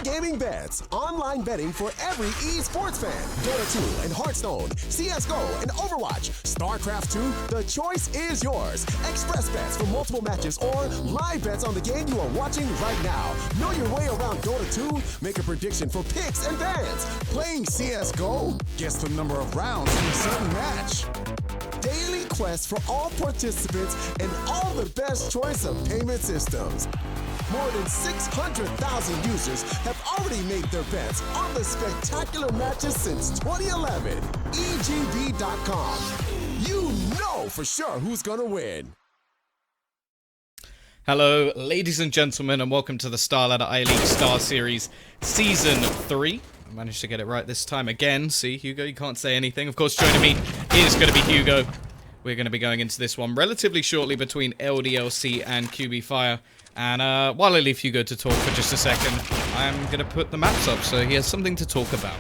gaming bets, online betting for every esports fan. Dota 2 and Hearthstone, CSGO and Overwatch, StarCraft 2, the choice is yours. Express bets for multiple matches or live bets on the game you are watching right now. Know your way around Dota 2? Make a prediction for picks and bans. Playing CSGO? Guess the number of rounds in a certain match. Daily quests for all participants and all the best choice of payment systems. More than 600,000 users have already made their bets on the spectacular matches since 2011. EGB.com. You know for sure who's gonna win. Hello, ladies and gentlemen, and welcome to the Starladder I-League StarSeries Season 3. I managed to get it right this time again. See, Hugo, you can't say anything. Of course, joining me is going to be Hugo. We're going to be going into this one relatively shortly between LDLC and QB.Fire. And while I leave Hugo to talk for just a second, I'm going to put the maps up so he has something to talk about.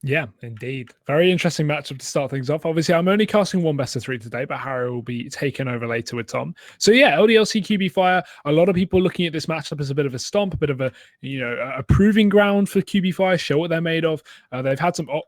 Yeah, indeed. Very interesting matchup to start things off. Obviously, I'm only casting one best of three today, but Harry will be taken over later with Tom. So yeah, LDLC QB.Fire. A lot of people looking at this matchup as a bit of a stomp, a bit of a a proving ground for QB.Fire. Show what they're made of. They've had some all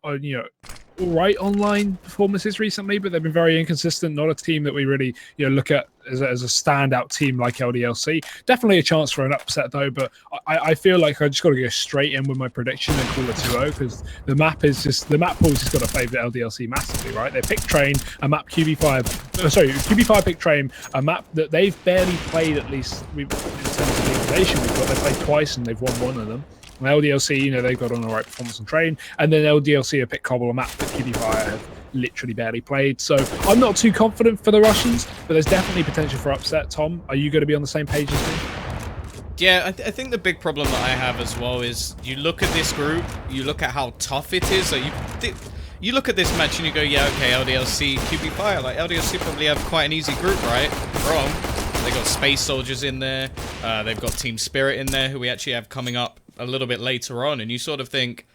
right online performances recently, but they've been very inconsistent. Not a team that we really look at as a standout team like LDLC. Definitely a chance for an upset though, but I feel like I just got to go straight in with my prediction and call it 2-0 because the map pool's just got to favour LDLC massively, right? They picked Train, a map QB.Fire picked Train, a map that they've barely played, at least in terms of legalization. They played twice and they've won one of them. And LDLC, they've got on the right performance on Train, and then LDLC have picked Cobble, a map that QB.Fire have literally barely played. So I'm not too confident for the Russians, but there's definitely potential for upset. Tom, are you going to be on the same page as me? Yeah, I think the big problem that I have as well is you look at this group, you look at how tough it is. Like you look at this match and you go, yeah, okay, LDLC, QB.Fire. Like LDLC probably have quite an easy group, right? Wrong. They got Space Soldiers in there. They've got Team Spirit in there, who we actually have coming up a little bit later on, and you sort of think,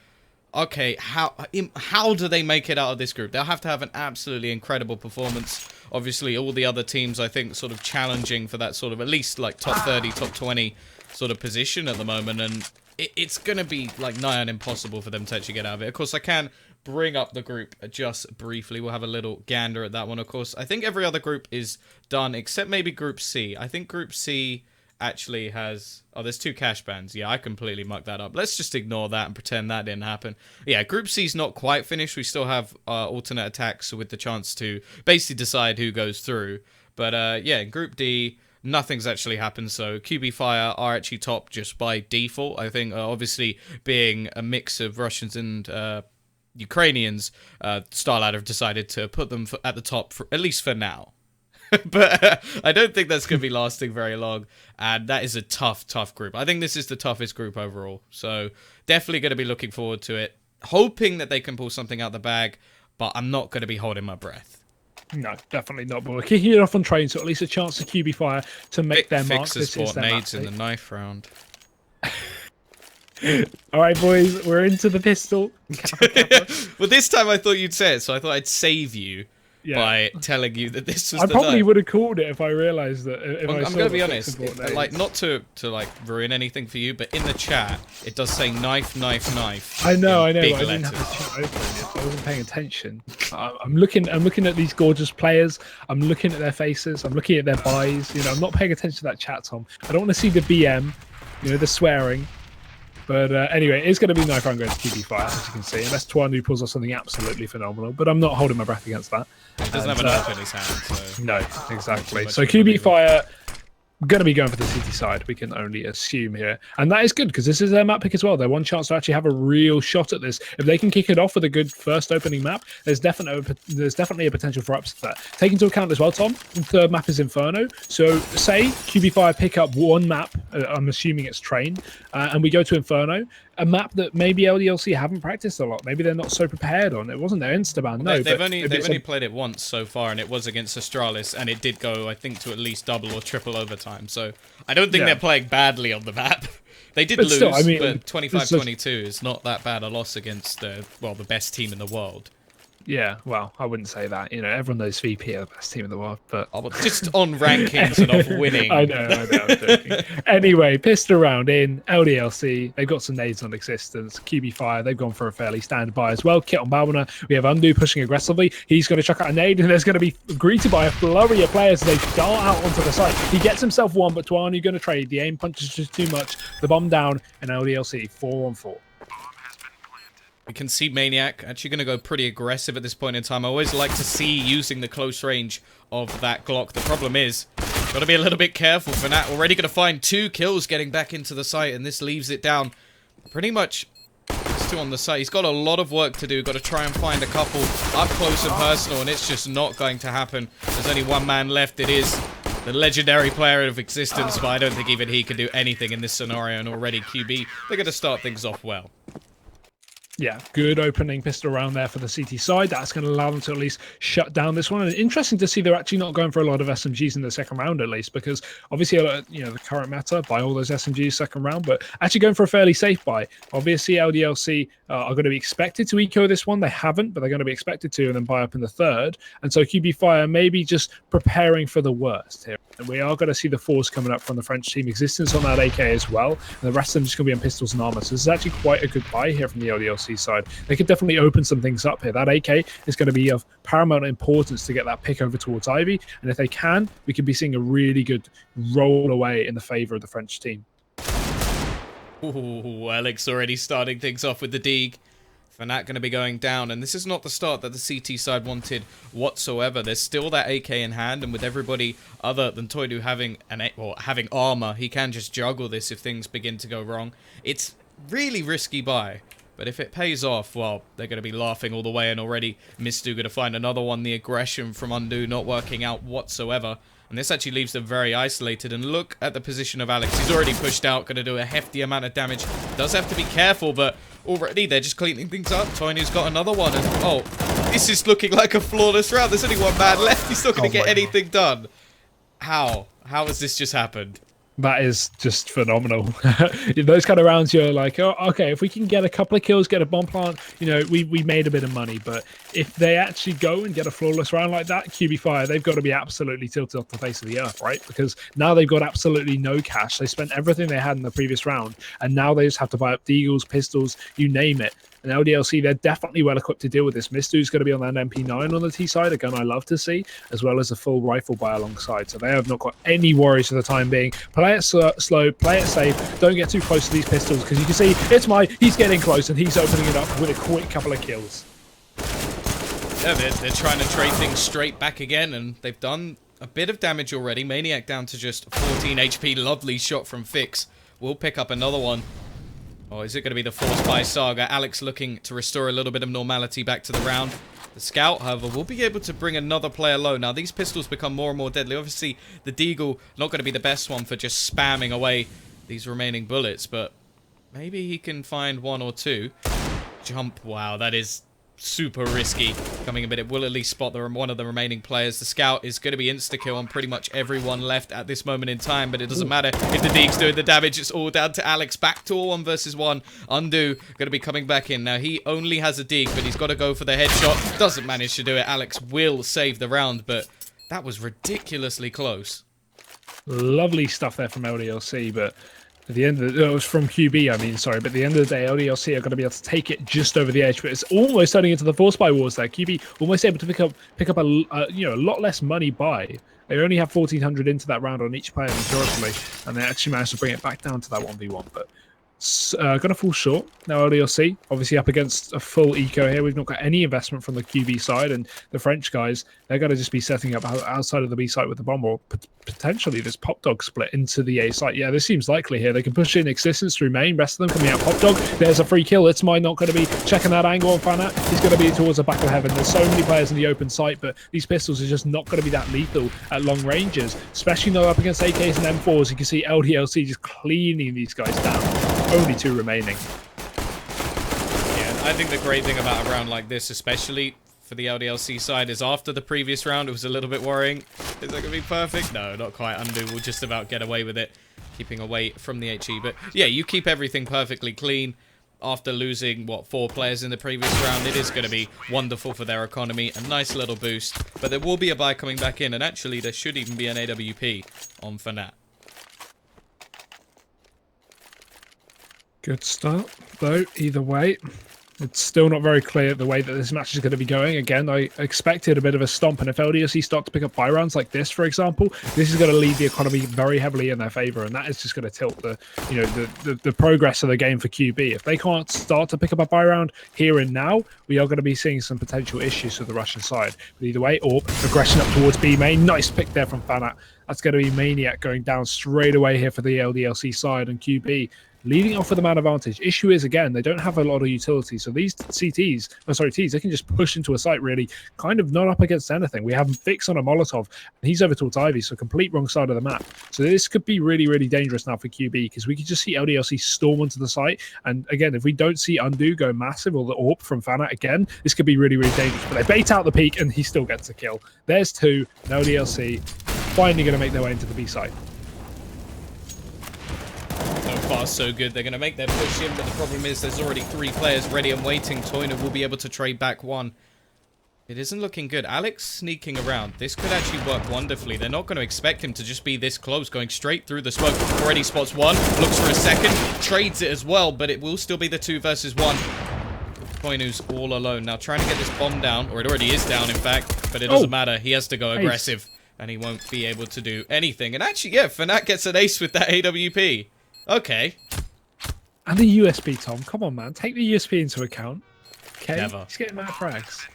okay, how do they make it out of this group? They'll have to have an absolutely incredible performance. Obviously, all the other teams, I think, sort of challenging for that sort of at least like top 30, top 20 sort of position at the moment, and it's going to be like nigh on impossible for them to actually get out of it. Of course, I can bring up the group just briefly. We'll have a little gander at that one, of course. I think every other group is done, except maybe Group C. I think Group C actually has... Oh, there's 2 cash bans. Yeah, I completely mucked that up. Let's just ignore that and pretend that didn't happen. Yeah, Group C's not quite finished. We still have alternate attacks with the chance to basically decide who goes through. But yeah, in Group D, nothing's actually happened. So QB.Fire are actually top just by default. I think, obviously, being a mix of Russians and Ukrainians, Starladder have decided to put them at the top, at least for now. But I don't think that's going to be lasting very long, and that is a tough group. I think this is the toughest group overall, so definitely going to be looking forward to it, hoping that they can pull something out the bag, but I'm not going to be holding my breath. No, definitely not. But we're kicking it off on Train, so at least a chance for QB.Fire to make their mark. Fixers fought nades in the knife round. All right, boys, we're into the pistol. Well, this time I thought you'd say it, so I thought I'd save you. Yeah. By telling you that this was I probably would have called it if I realised that. I'm going to be honest, like not to like ruin anything for you, but in the chat it does say knife. I know, but I didn't have the chat open yet. I wasn't paying attention. I'm looking at these gorgeous players. I'm looking at their faces. I'm looking at their buys. I'm not paying attention to that chat, Tom. I don't want to see the BM, the swearing. But anyway, it's going to be knife round going to QB.Fire, as you can see, unless Twandu pulls off something absolutely phenomenal. But I'm not holding my breath against that. He doesn't have a knife in his hand. So no, exactly. So QB.Fire going to be going for the city side, we can only assume here. And that is good, because this is their map pick as well. Their one chance to actually have a real shot at this. If they can kick it off with a good first opening map, there's definitely a potential for upset. Take into account as well, Tom, the third map is Inferno. So say QB.Fire pick up one map, I'm assuming it's Train, and we go to Inferno, a map that maybe LDLC haven't practiced a lot. Maybe they're not so prepared on. It wasn't their Instaban, no. They've only played it once so far, and it was against Astralis, and it did go, I think, to at least double or triple overtime. So I don't think they're playing badly on the map. They did lose, still, but 25-22 is not that bad a loss against the best team in the world. Yeah, well, I wouldn't say that. You know, everyone knows VP are the best team in the world, but Oh, but just on rankings and off winning. I know, I'm joking. Anyway, pistol round in LDLC. They've got some nades on existence. QB.Fire, they've gone for a fairly standard buy as well. Kit on Balbana. We have Undo pushing aggressively. He's going to chuck out a nade, and there's going to be greeted by a flurry of players as they dart out onto the site. He gets himself one, but Tuanu going to trade. The aim punch is just too much. The bomb down, and LDLC 4-on-4. We can see Maniac actually going to go pretty aggressive at this point in time. I always like to see using the close range of that Glock. The problem is, got to be a little bit careful. Fnatt already going to find 2 kills getting back into the site, and this leaves it down pretty much just 2 on the site. He's got a lot of work to do. Got to try and find a couple up close and personal, and it's just not going to happen. There's only one man left. It is the legendary player of existence, but I don't think even he can do anything in this scenario, and already QB, they're going to start things off well. Yeah, good opening pistol round there for the CT side. That's going to allow them to at least shut down this one. And interesting to see they're actually not going for a lot of SMGs in the second round, at least, because obviously, you know, the current meta, buy all those SMGs second round, but actually going for a fairly safe buy. Obviously, LDLC are going to be expected to eco this one. They haven't, but they're going to be expected to, and then buy up in the third. And so QB.Fire maybe just preparing for the worst here. And we are going to see the force coming up from the French team existence on that AK as well. And the rest of them just going to be on pistols and armor. So this is actually quite a good buy here from the LDLC side. They could definitely open some things up here. That AK is going to be of paramount importance to get that pick over towards Ivy. And if they can, we could be seeing a really good roll away in the favor of the French team. Ooh, Alex already starting things off with the Deeg. Fnatt going to be going down, and this is not the start that the CT side wanted whatsoever. There's still that AK in hand, and with everybody other than Toidu having having armor, he can just juggle this if things begin to go wrong. It's really risky buy, but if it pays off, well, they're going to be laughing all the way, and already Mistu going to find another one. The aggression from Undo not working out whatsoever. And this actually leaves them very isolated. And look at the position of Alex. He's already pushed out, going to do a hefty amount of damage. Does have to be careful, but already they're just cleaning things up. Toinu's got another one. And oh, this is looking like a flawless round. There's only one man left. He's not going to get anything done. How? How has this just happened? That is just phenomenal. In those kind of rounds, you're like, oh, okay, if we can get a couple of kills, get a bomb plant, you know, we made a bit of money. But if they actually go and get a flawless round like that, QB.Fire, they've got to be absolutely tilted off the face of the earth, right? Because now they've got absolutely no cash. They spent everything they had in the previous round, and now they just have to buy up deagles, pistols, you name it. And LDLC, they're definitely well equipped to deal with this. Mistu's going to be on that MP9 on the T side, a gun I love to see, as well as a full rifle buy alongside. So they have not got any worries for the time being. Play it slow, play it safe. Don't get too close to these pistols, because you can see he's getting close and he's opening it up with a quick couple of kills. Yeah, they're trying to trade things straight back again, and they've done a bit of damage already. Maniac down to just 14 HP. Lovely shot from Fix. We'll pick up another one. Or is it going to be the force by Saga? Alex looking to restore a little bit of normality back to the round. The Scout, however, will be able to bring another player low. Now, these pistols become more and more deadly. Obviously, the Deagle not going to be the best one for just spamming away these remaining bullets, but maybe he can find 1 or 2. Jump, wow, that is super risky coming a bit. It will at least spot one of the remaining players. The Scout is going to be insta-kill on pretty much everyone left at this moment in time, but it doesn't matter if the Deeg's doing the damage. It's all down to Alex. Back to a 1 versus 1. Undo going to be coming back in. Now, he only has a Deeg, but he's got to go for the headshot. Doesn't manage to do it. Alex will save the round, but that was ridiculously close. Lovely stuff there from LDLC, but at the end of it was from QB, I mean, sorry, but at the end of the day, LDLC are going to be able to take it just over the edge, but it's almost turning into the force buy wars there. QB almost able to pick up a lot less money buy. They only have 1,400 into that round on each player majority, and they actually managed to bring it back down to that 1v1, but going to fall short. Now LDLC, obviously up against a full eco here. We've not got any investment from the QB side, and the French guys, they're going to just be setting up outside of the B site with the bomb, or potentially this pop dog split into the A site. Yeah, this seems likely here. They can push in existence through main, rest of them coming out pop dog. There's a free kill. It's not going to be checking that angle on Fnatt. He's going to be towards the back of heaven. There's so many players in the open site, but these pistols are just not going to be that lethal at long ranges, especially not up against AKs and M4s. You can see LDLC just cleaning these guys down. Only 2 remaining. Yeah, I think the great thing about a round like this, especially for the LDLC side, is after the previous round, it was a little bit worrying. Is that going to be perfect? No, not quite. Undo will just about get away with it, keeping away from the HE. But yeah, you keep everything perfectly clean. after losing, what, 4 players in the previous round. It is going to be wonderful for their economy. A nice little boost. But there will be a buy coming back in. And actually, there should even be an AWP on Fnatt. Good start, though, either way. It's still not very clear the way that this match is going to be going. Again, I expected a bit of a stomp, and if LDLC start to pick up buy rounds like this, for example, this is going to lead the economy very heavily in their favor, and that is just going to tilt the progress of the game for QB. If they can't start to pick up a buy round here and now, we are going to be seeing some potential issues for the Russian side. But either way, aggression up towards B main. Nice pick there from Fnatt. That's going to be Maniac going down straight away here for the LDLC side, and QB leading off with a man advantage. Issue is, again, they don't have a lot of utility. So these Ts, they can just push into a site really, kind of not up against anything. We have Fix on a Molotov, and he's over towards Ivy, so complete wrong side of the map. So this could be really, really dangerous now for QB, because we could just see LDLC storm onto the site. And again, if we don't see Undo go massive, or the AWP from Fnatt again, this could be really, really dangerous. But they bait out the peak, and he still gets a kill. There's 2, and LDLC finally going to make their way into the B site. So far, so good. They're going to make their push in, but the problem is there's already 3 players ready and waiting. Toyner will be able to trade back 1. It isn't looking good. Alex sneaking around. This could actually work wonderfully. They're not going to expect him to just be this close, going straight through the smoke. Already spots 1, looks for a second, trades it as well, but it will still be the 2 versus 1. Toyner's all alone. Now trying to get this bomb down, or it already is down, in fact, but it doesn't matter. He has to go aggressive, and he won't be able to do anything. And actually, yeah, Fnatt gets an ace with that AWP. Okay. And the USB, Tom. Come on, man. Take the USB into account. Okay? Never. He's getting mad frags.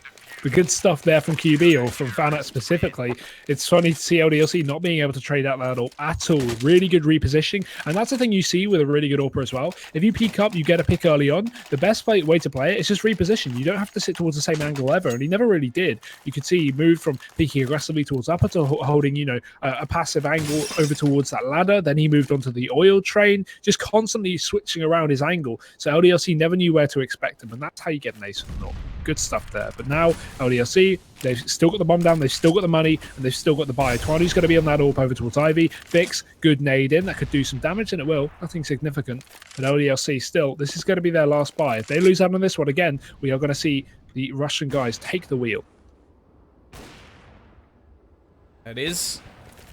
The good stuff there from QB, or from Fnatt specifically. It's funny to see LDLC not being able to trade out that AWP at all. Really good repositioning. And that's the thing you see with a really good AWP as well. If you peek up, you get a pick early on. The best way to play it is just reposition. You don't have to sit towards the same angle ever. And he never really did. You could see he moved from peeking aggressively towards upper to holding, a passive angle over towards that ladder. Then he moved onto the oil train, just constantly switching around his angle. So LDLC never knew where to expect him. And that's how you get an ace from the AWP. Good stuff there. But now LDLC, they've still got the bomb down, they've still got the money, and they've still got the buy. Twanu's going to be on that AWP over towards Ivy. Fix, good nade in. That could do some damage, and it will. Nothing significant. But LDLC still, this is going to be their last buy. If they lose out on this one again, we are going to see the Russian guys take the wheel. It is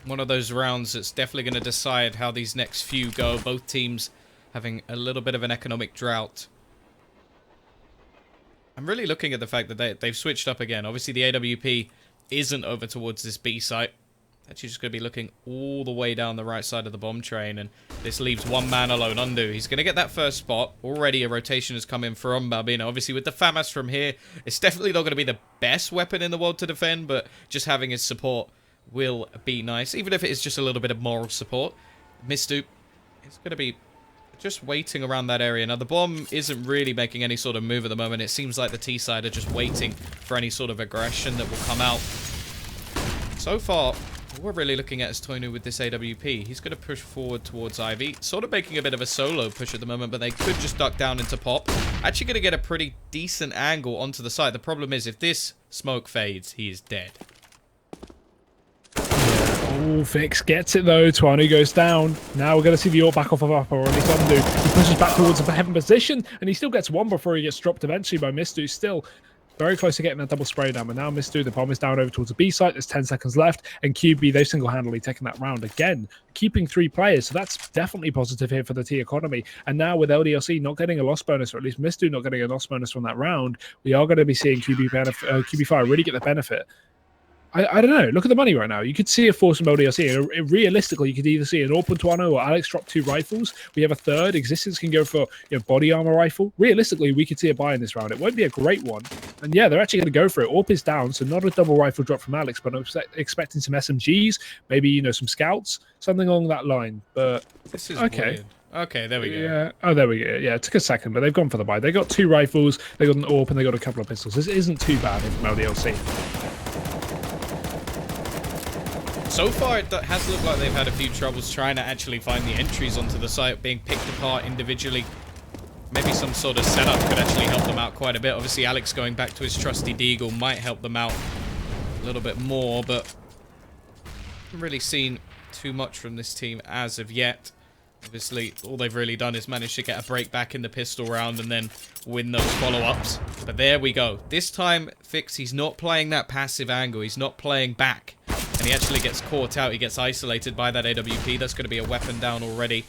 one of those rounds that's definitely going to decide how these next few go. Both teams having a little bit of an economic drought. I'm really looking at the fact that they've switched up again. Obviously, the AWP isn't over towards this B site. Actually, just going to be looking all the way down the right side of the bomb train, and this leaves 1 man alone. Undo. He's going to get that first spot. Already a rotation has come in from Balbino. Obviously, with the FAMAS from here, it's definitely not going to be the best weapon in the world to defend, but just having his support will be nice, even if it is just a little bit of moral support. Mistoop is going to be just waiting around that area. Now, the bomb isn't really making any sort of move at the moment. It seems like the T side are just waiting for any sort of aggression that will come out. So far, all we're really looking at is Toynu with this AWP. He's going to push forward towards Ivy. Sort of making a bit of a solo push at the moment, but they could just duck down into pop. Actually going to get a pretty decent angle onto the side. The problem is, if this smoke fades, he is dead. Oh, Fix gets it though. Twanu goes down. Now we're going to see the AWP back off of upper, or at least Undo. He pushes back towards the heaven position, and he still gets 1 before he gets dropped eventually by Mistu. Still very close to getting that double spray down, but now Mistu, the bomb is down over towards the B site. There's 10 seconds left, and QB, they've single-handedly taken that round again, keeping 3 players. So that's definitely positive here for the T economy. And now with LDLC not getting a loss bonus, or at least Mistu not getting a loss bonus from that round, we are going to be seeing QB.Fire really get the benefit. I don't know. Look at the money right now. You could see a force from LDLC. And realistically, you could either see an Orphan Tuano or Alex drop 2 rifles. We have a third. Existence can go for body armor rifle. Realistically, we could see a buy in this round. It won't be a great one. And yeah, they're actually going to go for it. AWP is down, so not a double rifle drop from Alex, but I'm expecting some SMGs, maybe some scouts, something along that line. But this is okay. Weird. Okay, there we go. Yeah. Oh, there we go. Yeah, it took a second, but they've gone for the buy. They got 2 rifles, they got an AWP, and they got a couple of pistols. This isn't too bad from LDLC. So far, it has looked like they've had a few troubles trying to actually find the entries onto the site, being picked apart individually. Maybe some sort of setup could actually help them out quite a bit. Obviously, Alex going back to his trusty Deagle might help them out a little bit more, but I haven't really seen too much from this team as of yet. Obviously, all they've really done is manage to get a break back in the pistol round and then win those follow-ups. But there we go. This time, Fix, he's not playing that passive angle. He's not playing back. And he actually gets caught out. He gets isolated by that AWP. That's going to be a weapon down already.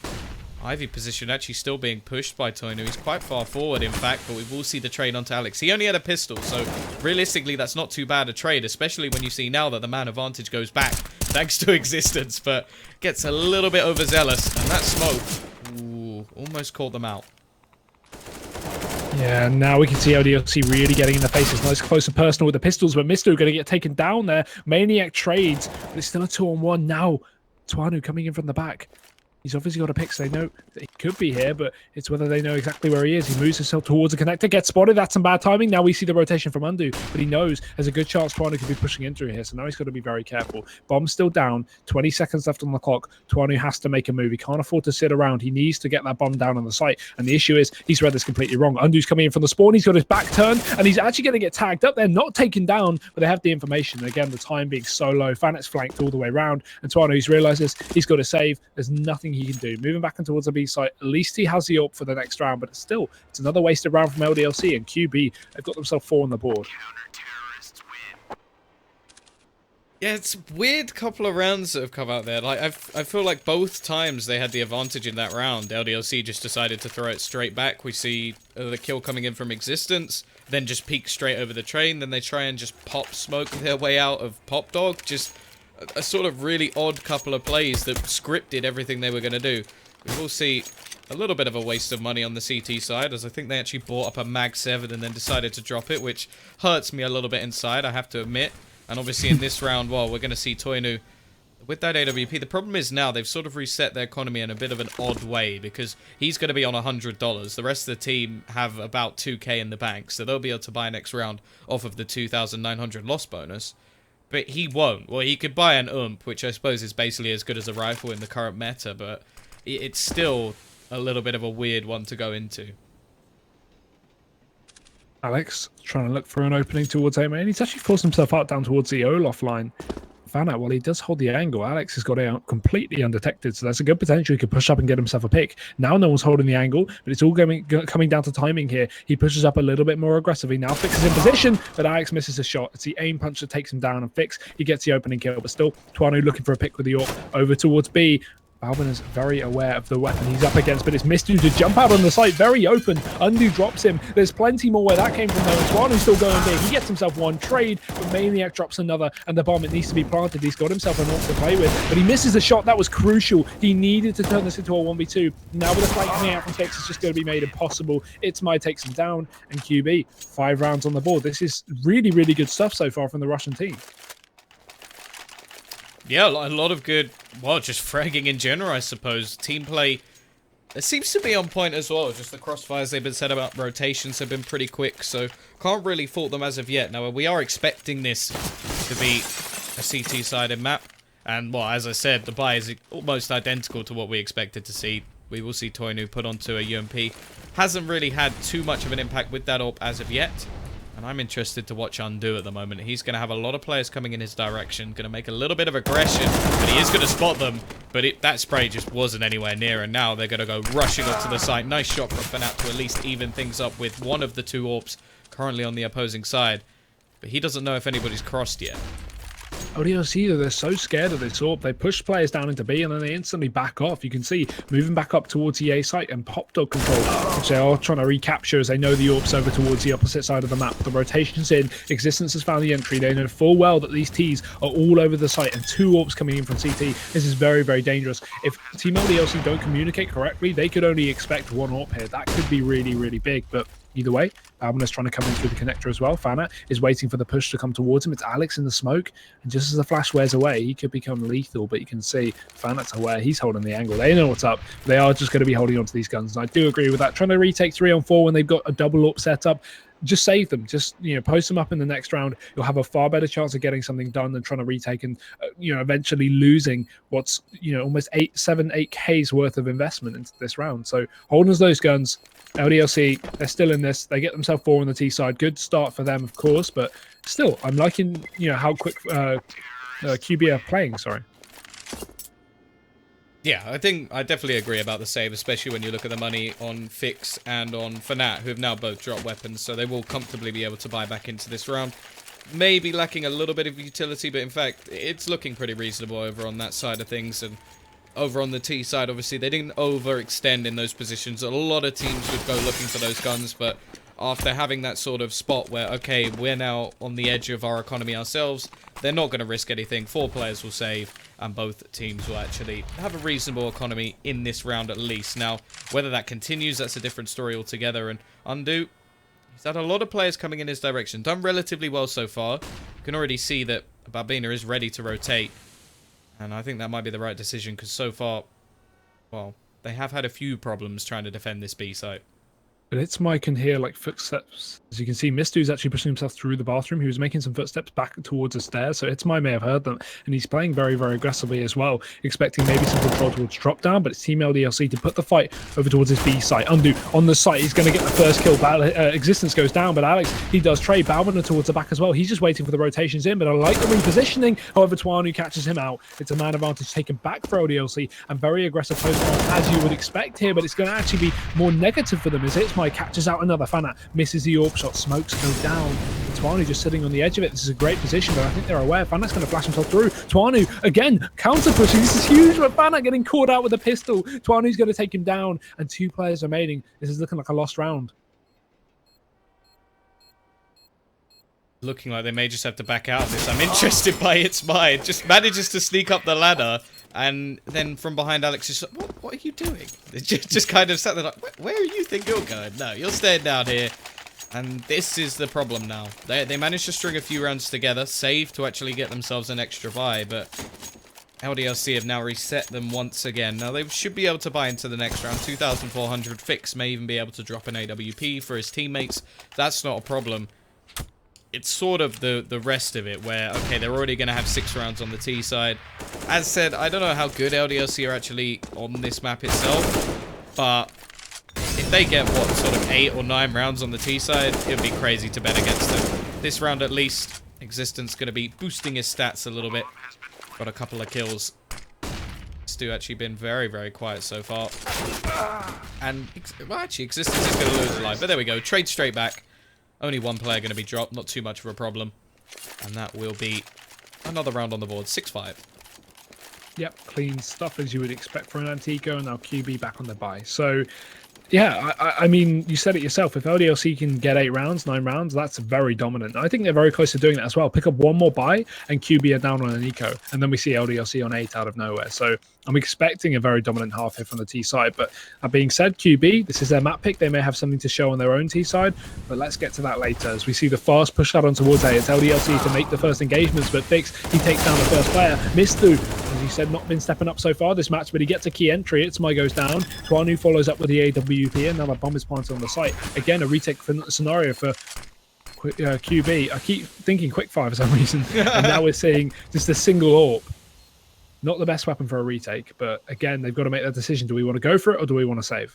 Ivy position actually still being pushed by Toinu. He's quite far forward, in fact, but we will see the trade onto Alex. He only had a pistol, so realistically, that's not too bad a trade, especially when you see now that the man advantage goes back, thanks to Existence, but gets a little bit overzealous, and that smoke, ooh, almost caught them out. Yeah, now we can see LDLC really getting in the faces. Nice close and personal with the pistols, but Misto going to get taken down there. Maniac trades, but it's still a 2-on-1 now. Tuanu coming in from the back. He's obviously got a pick, so they know that he could be here, but it's whether they know exactly where he is. He moves himself towards the connector, gets spotted. That's some bad timing. Now we see the rotation from Undu, but he knows there's a good chance Tuanu could be pushing in through here, so now he's got to be very careful. Bomb's still down, 20 seconds left on the clock. Tuanu has to make a move. He can't afford to sit around. He needs to get that bomb down on the site, and the issue is he's read this completely wrong. Undu's coming in from the spawn. He's got his back turned, and he's actually going to get tagged up there, not taken down, but they have the information. Again, the time being so low. Fanet's flanked all the way around, and Tuanu realizes he's got to save. There's nothing he can do. Moving back towards the B site, at least he has the AWP for the next round, but it's another wasted round from LDLC, and QB have got themselves 4 on the board. Yeah, it's a weird couple of rounds that have come out there. Like I feel like both times they had the advantage in that round. LDLC just decided to throw it straight back. We see the kill coming in from Existence, then just peek straight over the train, then they try and just pop smoke their way out of Pop Dog. Just a sort of really odd couple of plays that scripted everything they were going to do. We will see a little bit of a waste of money on the CT side, as I think they actually bought up a Mag 7 and then decided to drop it, which hurts me a little bit inside, I have to admit. And obviously in this round, well, we're going to see Toinu with that AWP. The problem is now they've sort of reset their economy in a bit of an odd way, because he's going to be on $100. The rest of the team have about 2k in the bank, so they'll be able to buy next round off of the 2,900 loss bonus. But he won't. Well, he could buy an UMP, which I suppose is basically as good as a rifle in the current meta, but it's still a little bit of a weird one to go into. Alex trying to look for an opening towards A main. He's actually forced himself out down towards the Olaf line. Found out while he does hold the angle, Alex has got it out completely undetected, so that's a good potential. He could push up and get himself a pick. Now no one's holding the angle, but it's all coming down to timing here. He pushes up a little bit more aggressively. Now Fix is in position, but Alex misses a shot. It's the aim punch that takes him down, and Fix, he gets the opening kill, but still Tuanu looking for a pick with the AWP over towards B. Balvin is very aware of the weapon he's up against, but it's Mistu to jump out on the site, very open. Undu drops him. There's plenty more where that came from, though. Tuanu's still going big. He gets himself one trade, but Maniac drops another, and the bomb, it needs to be planted. He's got himself an AWP to play with, but he misses a shot. That was crucial. He needed to turn this into a 1v2. Now with a fight coming out from Fix, it's just going to be made impossible. It's my takes him down, and QB, 5 rounds on the board. This is really, really good stuff so far from the Russian team. Yeah, a lot of good, well, just fragging in general, I suppose. Team play, it seems to be on point as well. Just the crossfires they've been set about, rotations have been pretty quick, so can't really fault them as of yet. Now, we are expecting this to be a CT-sided map, and, well, as I said, the buy is almost identical to what we expected to see. We will see Toinu put onto a UMP. Hasn't really had too much of an impact with that AWP as of yet. And I'm interested to watch Undo at the moment. He's going to have a lot of players coming in his direction. Going to make a little bit of aggression. But he is going to spot them. But that spray just wasn't anywhere near. And now they're going to go rushing up to the site. Nice shot from Fanat to at least even things up with one of the 2 AWPs currently on the opposing side. But he doesn't know if anybody's crossed yet. LDLC, they're so scared of this AWP. They push players down into B and then they instantly back off. You can see moving back up towards the A site and Pop Dog control, which they are trying to recapture as they know the AWP's over towards the opposite side of the map. The rotation's in. Existence has found the entry. They know full well that these Ts are all over the site and 2 AWPs coming in from CT. This is very, very dangerous. If Team LDLC don't communicate correctly, they could only expect 1 AWP here. That could be really, really big, but either way, Balvin is trying to come in through the connector as well. Fanat is waiting for the push to come towards him. It's Alex in the smoke, and just as the flash wears away, he could become lethal, but you can see Fanat's aware. He's holding the angle. They know what's up. They are just going to be holding on to these guns, and I do agree with that. Trying to retake 3 on 4 when they've got a double AWP set up, just save them. Just, post them up in the next round. You'll have a far better chance of getting something done than trying to retake and, eventually losing what's, almost 8K's worth of investment into this round. So holding those guns, LDLC, they're still in this. They get themselves 4 on the T side. Good start for them, of course, but still, I'm liking, how quick QB are playing, sorry. Yeah, I definitely agree about the save, especially when you look at the money on Fix and on Fnatt, who have now both dropped weapons, so they will comfortably be able to buy back into this round. Maybe lacking a little bit of utility, but in fact, it's looking pretty reasonable over on that side of things. And over on the T side, obviously, they didn't overextend in those positions. A lot of teams would go looking for those guns, but after having that sort of spot where, okay, we're now on the edge of our economy ourselves, they're not going to risk anything. 4 players will save, and both teams will actually have a reasonable economy in this round at least. Now, whether that continues, that's a different story altogether. And Undo, he's had a lot of players coming in his direction. Done relatively well so far. You can already see that Barbina is ready to rotate. And I think that might be the right decision, because so far, well, they have had a few problems trying to defend this B site. But Itzmai can hear like footsteps. As you can see, Mistu's actually pushing himself through the bathroom. He was making some footsteps back towards the stairs, so Itzmai may have heard them. And he's playing very, very aggressively as well, expecting maybe some control towards drop down, but it's Team LDLC to put the fight over towards his B site. Undo on the site, he's going to get the first kill. Existence goes down, but Alex, he does trade Balbiner towards the back as well. He's just waiting for the rotations in, but I like the repositioning. However, Twanu catches him out. It's a man advantage taken back for LDLC, and very aggressive post as you would expect here, but it's going to actually be more negative for them as Itzmai catches out another. Fnatt misses the AWP shot, smokes go down. Twanu just sitting on the edge of it. This is a great position, but I think they're aware. Fnatt's going to flash himself through. Twanu again counter pushing. This is huge, but Fnatt getting caught out with a pistol. Twanu's going to take him down, and 2 players remaining. This is looking like a lost round. Looking like they may just have to back out of this. I'm interested by Itzmai. Just manages to sneak up the ladder, and then from behind, Alex is like, what are you doing? Just kind of sat there like, where do you think you're going? No, you're staying down here. And this is the problem now. They managed to string a few rounds together, save to actually get themselves an extra buy, but LDLC have now reset them once again. Now, they should be able to buy into the next round. 2,400 Fix may even be able to drop an AWP for his teammates. That's not a problem. It's sort of the rest of it where, okay, they're already going to have 6 rounds on the T side. As said, I don't know how good LDLC are actually on this map itself, but if they get, what, sort of 8 or 9 rounds on the T side, it would be crazy to bet against them. This round, at least, Existence going to be boosting his stats a little bit. Got a couple of kills. Stu actually been very, very quiet so far. And, well, actually, Existence is going to lose a life. But there we go. Trade straight back. Only 1 player going to be dropped. Not too much of a problem. And that will be another round on the board. 6-5. Yep, clean stuff as you would expect for an Antico, and now QB back on the buy. So, yeah, I mean, you said it yourself. If LDLC can get 8 rounds, 9 rounds, that's very dominant. I think they're very close to doing that as well. Pick up 1 more buy, and QB are down on an eco. And then we see LDLC on 8 out of nowhere. So I'm expecting a very dominant half here from the T side. But that being said, QB, this is their map pick. They may have something to show on their own T side. But let's get to that later. As we see the fast push out on towards A. It's LDLC to make the first engagements. But Fix, he takes down the first player. Mistu, as you said, not been stepping up so far this match, but he gets a key entry. Itzmai goes down. Twanu follows up with the AWP, and now the bomb is planted on the site. Again, a retake scenario for QB. I keep thinking Quick-Fire for some reason. And now we're seeing just a single AWP. Not the best weapon for a retake, but again, they've got to make that decision. Do we want to go for it, or do we want to save?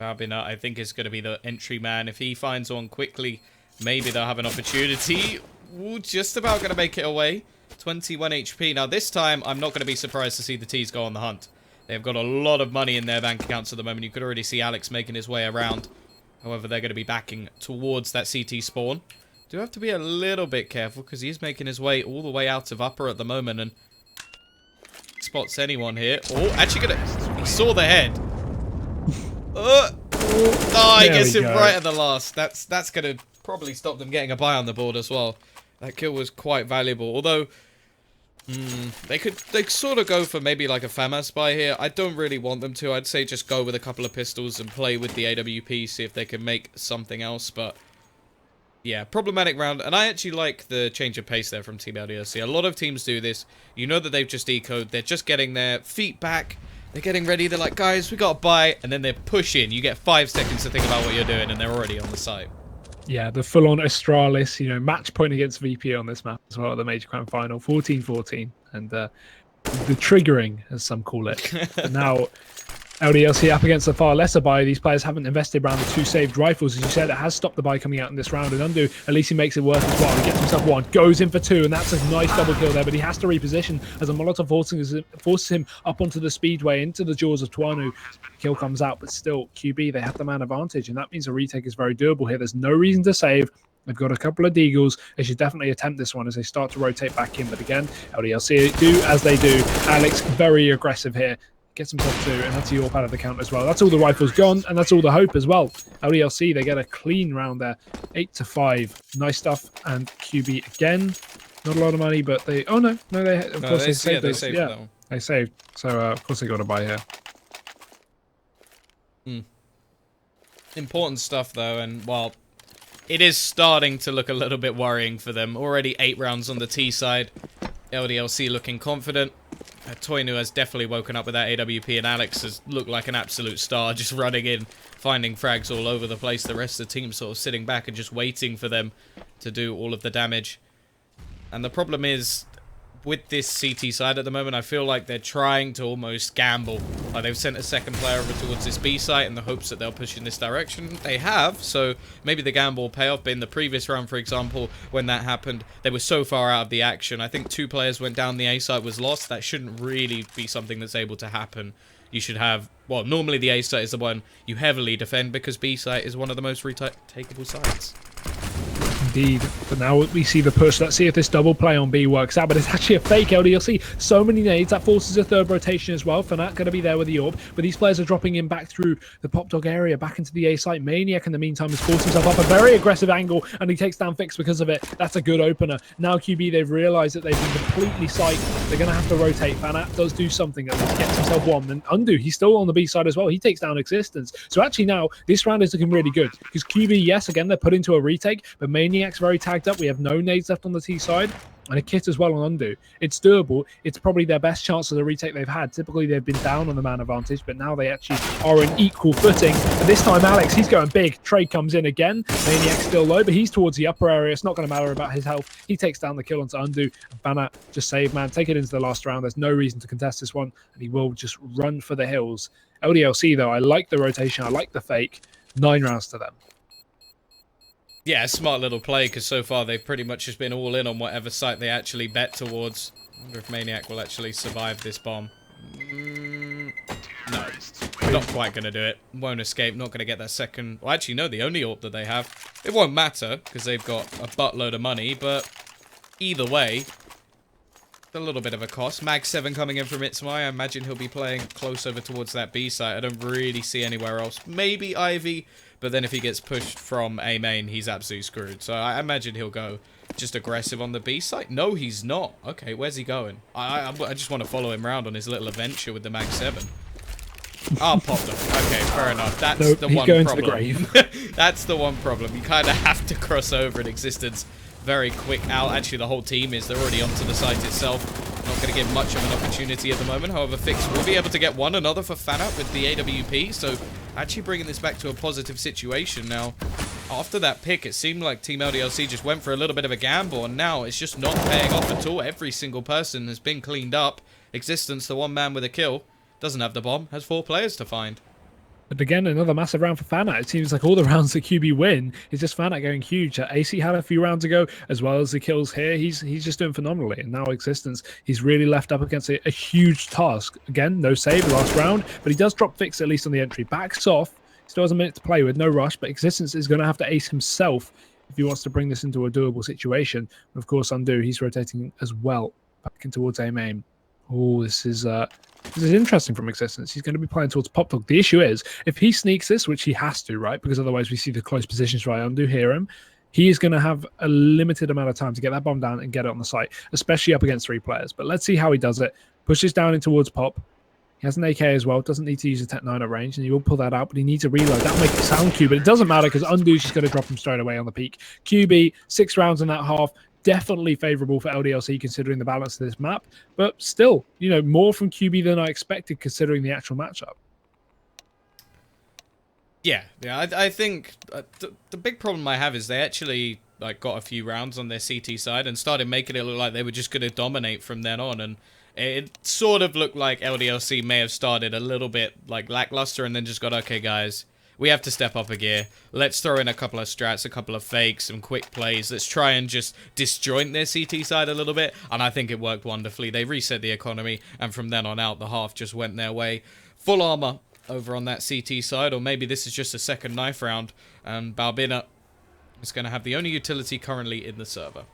Barbina, I think, is going to be the entry man. If he finds one quickly, maybe they'll have an opportunity. Ooh, just about going to make it away. 21 HP. Now, this time, I'm not going to be surprised to see the T's go on the hunt. They've got a lot of money in their bank accounts at the moment. You could already see Alex making his way around. However, they're going to be backing towards that CT spawn. Do have to be a little bit careful, because he's making his way all the way out of upper at the moment, and spots anyone here. Oh, actually he saw the head. He gets him right at the last. That's going to probably stop them getting a buy on the board as well. That kill was quite valuable. Although, they sort of go for maybe like a FAMAS buy here. I don't really want them to. I'd say just go with a couple of pistols and play with the AWP, see if they can make something else. But yeah, problematic round. And I actually like the change of pace there from Team LDLC. A lot of teams do this. You know that they've just ecoed. They're just getting their feet back. They're getting ready. They're like, guys, we got to buy. And then they push in. You get 5 seconds to think about what you're doing, and they're already on the site. Yeah, the full-on Astralis, match point against VP on this map as well at the Major Crown Final. 14-14. And the triggering, as some call it. But now, LDLC up against the far lesser buy. These players haven't invested around the 2 saved rifles. As you said, it has stopped the buy coming out in this round. And Undo, at least he makes it work as well. He gets himself 1, goes in for 2, and that's a nice double kill there. But he has to reposition as a Molotov forces him up onto the speedway, into the jaws of Tuanu. Kill comes out, but still, QB, they have the man advantage. And that means a retake is very doable here. There's no reason to save. They've got a couple of deagles. They should definitely attempt this one as they start to rotate back in. But again, LDLC do as they do. Alex, very aggressive here. Gets himself 2, and that's Yorp out of the count as well. That's all the rifles gone, and that's all the hope as well. LDLC, they get a clean round there. 8-5. Nice stuff. And QB again. Not a lot of money, but they... Oh, no. No, they saved this. Yeah, they saved. So, of course, they got to buy here. Important stuff, though, and, well, it is starting to look a little bit worrying for them. Already 8 rounds on the T side. LDLC looking confident. Toinu has definitely woken up with that AWP, and Alex has looked like an absolute star, just running in, finding frags all over the place. The rest of the team sort of sitting back and just waiting for them to do all of the damage. And the problem is, with this CT side at the moment, I feel like they're trying to almost gamble. Like they've sent a second player over towards this B site in the hopes that they'll push in this direction. They have, so maybe the gamble will pay off. But in the previous round, for example, when that happened, they were so far out of the action. I think 2 players went down, the A site was lost. That shouldn't really be something that's able to happen. You should have, well, normally the A site is the one you heavily defend because B site is one of the most retakeable sites. Indeed, but now we see the push. Let's see if this double play on B works out, but it's actually a fake LDLC. So many nades, that forces a 3rd rotation as well. Fnatt going to be there with the AWP, but these players are dropping in back through the Pop Dog area, back into the A site. Maniac in the meantime has forced himself up a very aggressive angle, and he takes down Fix because of it. That's a good opener. Now QB, they've realized that they've been completely psyched. They're going to have to rotate. Fnatt does do something, at least gets himself 1. And Undo, he's still on the B side as well. He takes down Existence. So actually now, this round is looking really good, because QB, yes, again, they're put into a retake, but Maniac's very tagged up. We have no nades left on the T side, and a kit as well on Undo. It's doable. It's probably their best chance of the retake they've had. Typically, they've been down on the man advantage, but now they actually are in equal footing. And this time, Alex, he's going big. Trade comes in again. Maniac's still low, but he's towards the upper area. It's not going to matter about his health. He takes down the kill onto Undo. Fnatt just save, man. Take it into the last round. There's no reason to contest this one, and he will just run for the hills. LDLC, though, I like the rotation. I like the fake. 9 rounds to them. Yeah, smart little play, because so far they've pretty much just been all in on whatever site they actually bet towards. I wonder if Maniac will actually survive this bomb. No, not quite going to do it. Won't escape, not going to get that second... Well, actually, no, the only AWP that they have. It won't matter, because they've got a buttload of money, but either way, a little bit of a cost. Mag 7 coming in from Itzmai. I imagine he'll be playing close over towards that B site. I don't really see anywhere else. Maybe Ivy, but then if he gets pushed from A main, he's absolutely screwed. So I imagine he'll go just aggressive on the B site. No, he's not. Okay, where's he going? I just want to follow him around on his little adventure with the Mag 7. Ah, popped him. Okay, fair enough. That's the one problem. To the grave. That's the one problem. You kind of have to cross over in Existence very quick out. Actually, the whole team is. They're already onto the site itself. Not going to give much of an opportunity at the moment. However, Fix will be able to get one another for Fnatt with the AWP. So, actually bringing this back to a positive situation now. After that pick, it seemed like Team LDLC just went for a little bit of a gamble, and now it's just not paying off at all. Every single person has been cleaned up. Existence, the one man with a kill, doesn't have the bomb, has 4 players to find. But again, another massive round for Fnatt. It seems like all the rounds that QB win is just Fnatt going huge. AC had a few rounds ago, as well as the kills here. He's just doing phenomenally. And now Existence, he's really left up against a huge task. Again, no save last round, but he does drop Fix at least on the entry. Backs off. Still has a minute to play with, no rush, but Existence is going to have to ace himself if he wants to bring this into a doable situation. And of course, Undo, he's rotating as well, back in towards A main. Oh, this is interesting from Existence. He's going to be playing towards Pop Dog. The issue is, if he sneaks this, which he has to, right? Because otherwise we see the close positions right. Undo hear him. He is going to have a limited amount of time to get that bomb down and get it on the site, especially up against 3 players. But let's see how he does it. Pushes down in towards Pop. He has an AK as well. Doesn't need to use a Tech 9 at range, and he will pull that out, but he needs a reload. That'll make it sound Q, but it doesn't matter because Undu's just going to drop him straight away on the peak. QB, 6 rounds in that half. Definitely favourable for LDLC considering the balance of this map, but still, you know, more from QB than I expected considering the actual matchup. Yeah, I think the big problem I have is they actually got a few rounds on their CT side and started making it look like they were just going to dominate from then on, and It sort of looked like LDLC may have started a little bit like lackluster and then just got, okay, guys, we have to step up a gear. Let's throw in a couple of strats, a couple of fakes, some quick plays. Let's try and just disjoint their CT side a little bit. And I think it worked wonderfully. They reset the economy, and from then on out, the half just went their way. Full armor over on that CT side, or maybe this is just a second knife round, and Balbina is going to have the only utility currently in the server.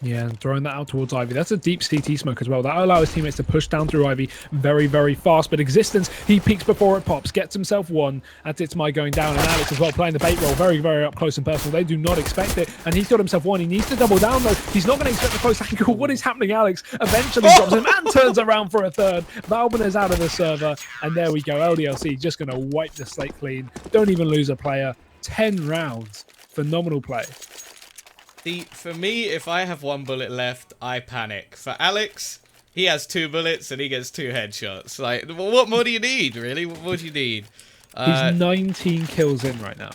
Yeah, and throwing that out towards Ivy. That's a deep CT smoke as well. That'll allow his teammates to push down through Ivy very, very fast. But Existence, he peeks before it pops, gets himself one. That's It's My going down. And Alex as well playing the bait roll very, very up close and personal. They do not expect it. And he's got himself one. He needs to double down though. He's not going to expect the close angle. What is happening, Alex? Eventually drops him and turns around for a third. Valbin is out of the server. And there we go. LDLC just going to wipe the slate clean. Don't even lose a player. 10 rounds. Phenomenal play. For me, if I have one bullet left, I panic. For Alex, he has 2 bullets and he gets 2 headshots. Like, what more do you need, really? What more do you need? He's 19 kills in right now.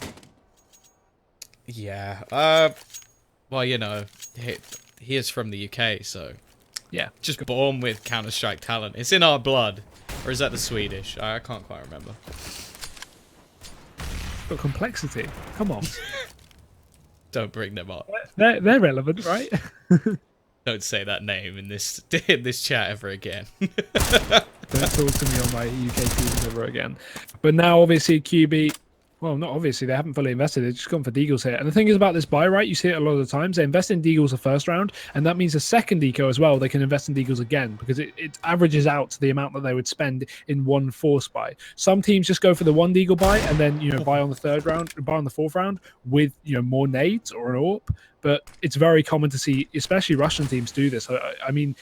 Yeah. Well, you know, he is from the UK, so... Yeah. Just born with Counter-Strike talent. It's in our blood. Or is that the Swedish? I can't quite remember. But complexity. Come on. Don't bring them up. They're relevant, right? Don't say that name in this chat ever again. Don't talk to me on my UK teams ever again. But now, obviously, QB... Well, not obviously. They haven't fully invested. They've just gone for Deagles here. And the thing is about this buy, right? You see it a lot of the times. They invest in Deagles the first round, and that means the second eco as well, they can invest in Deagles again because it averages out to the amount that they would spend in one force buy. Some teams just go for the one Deagle buy and then, you know, buy on the third round, buy on the fourth round with, you know, more nades or an AWP. But it's very common to see, especially Russian teams do this. I mean,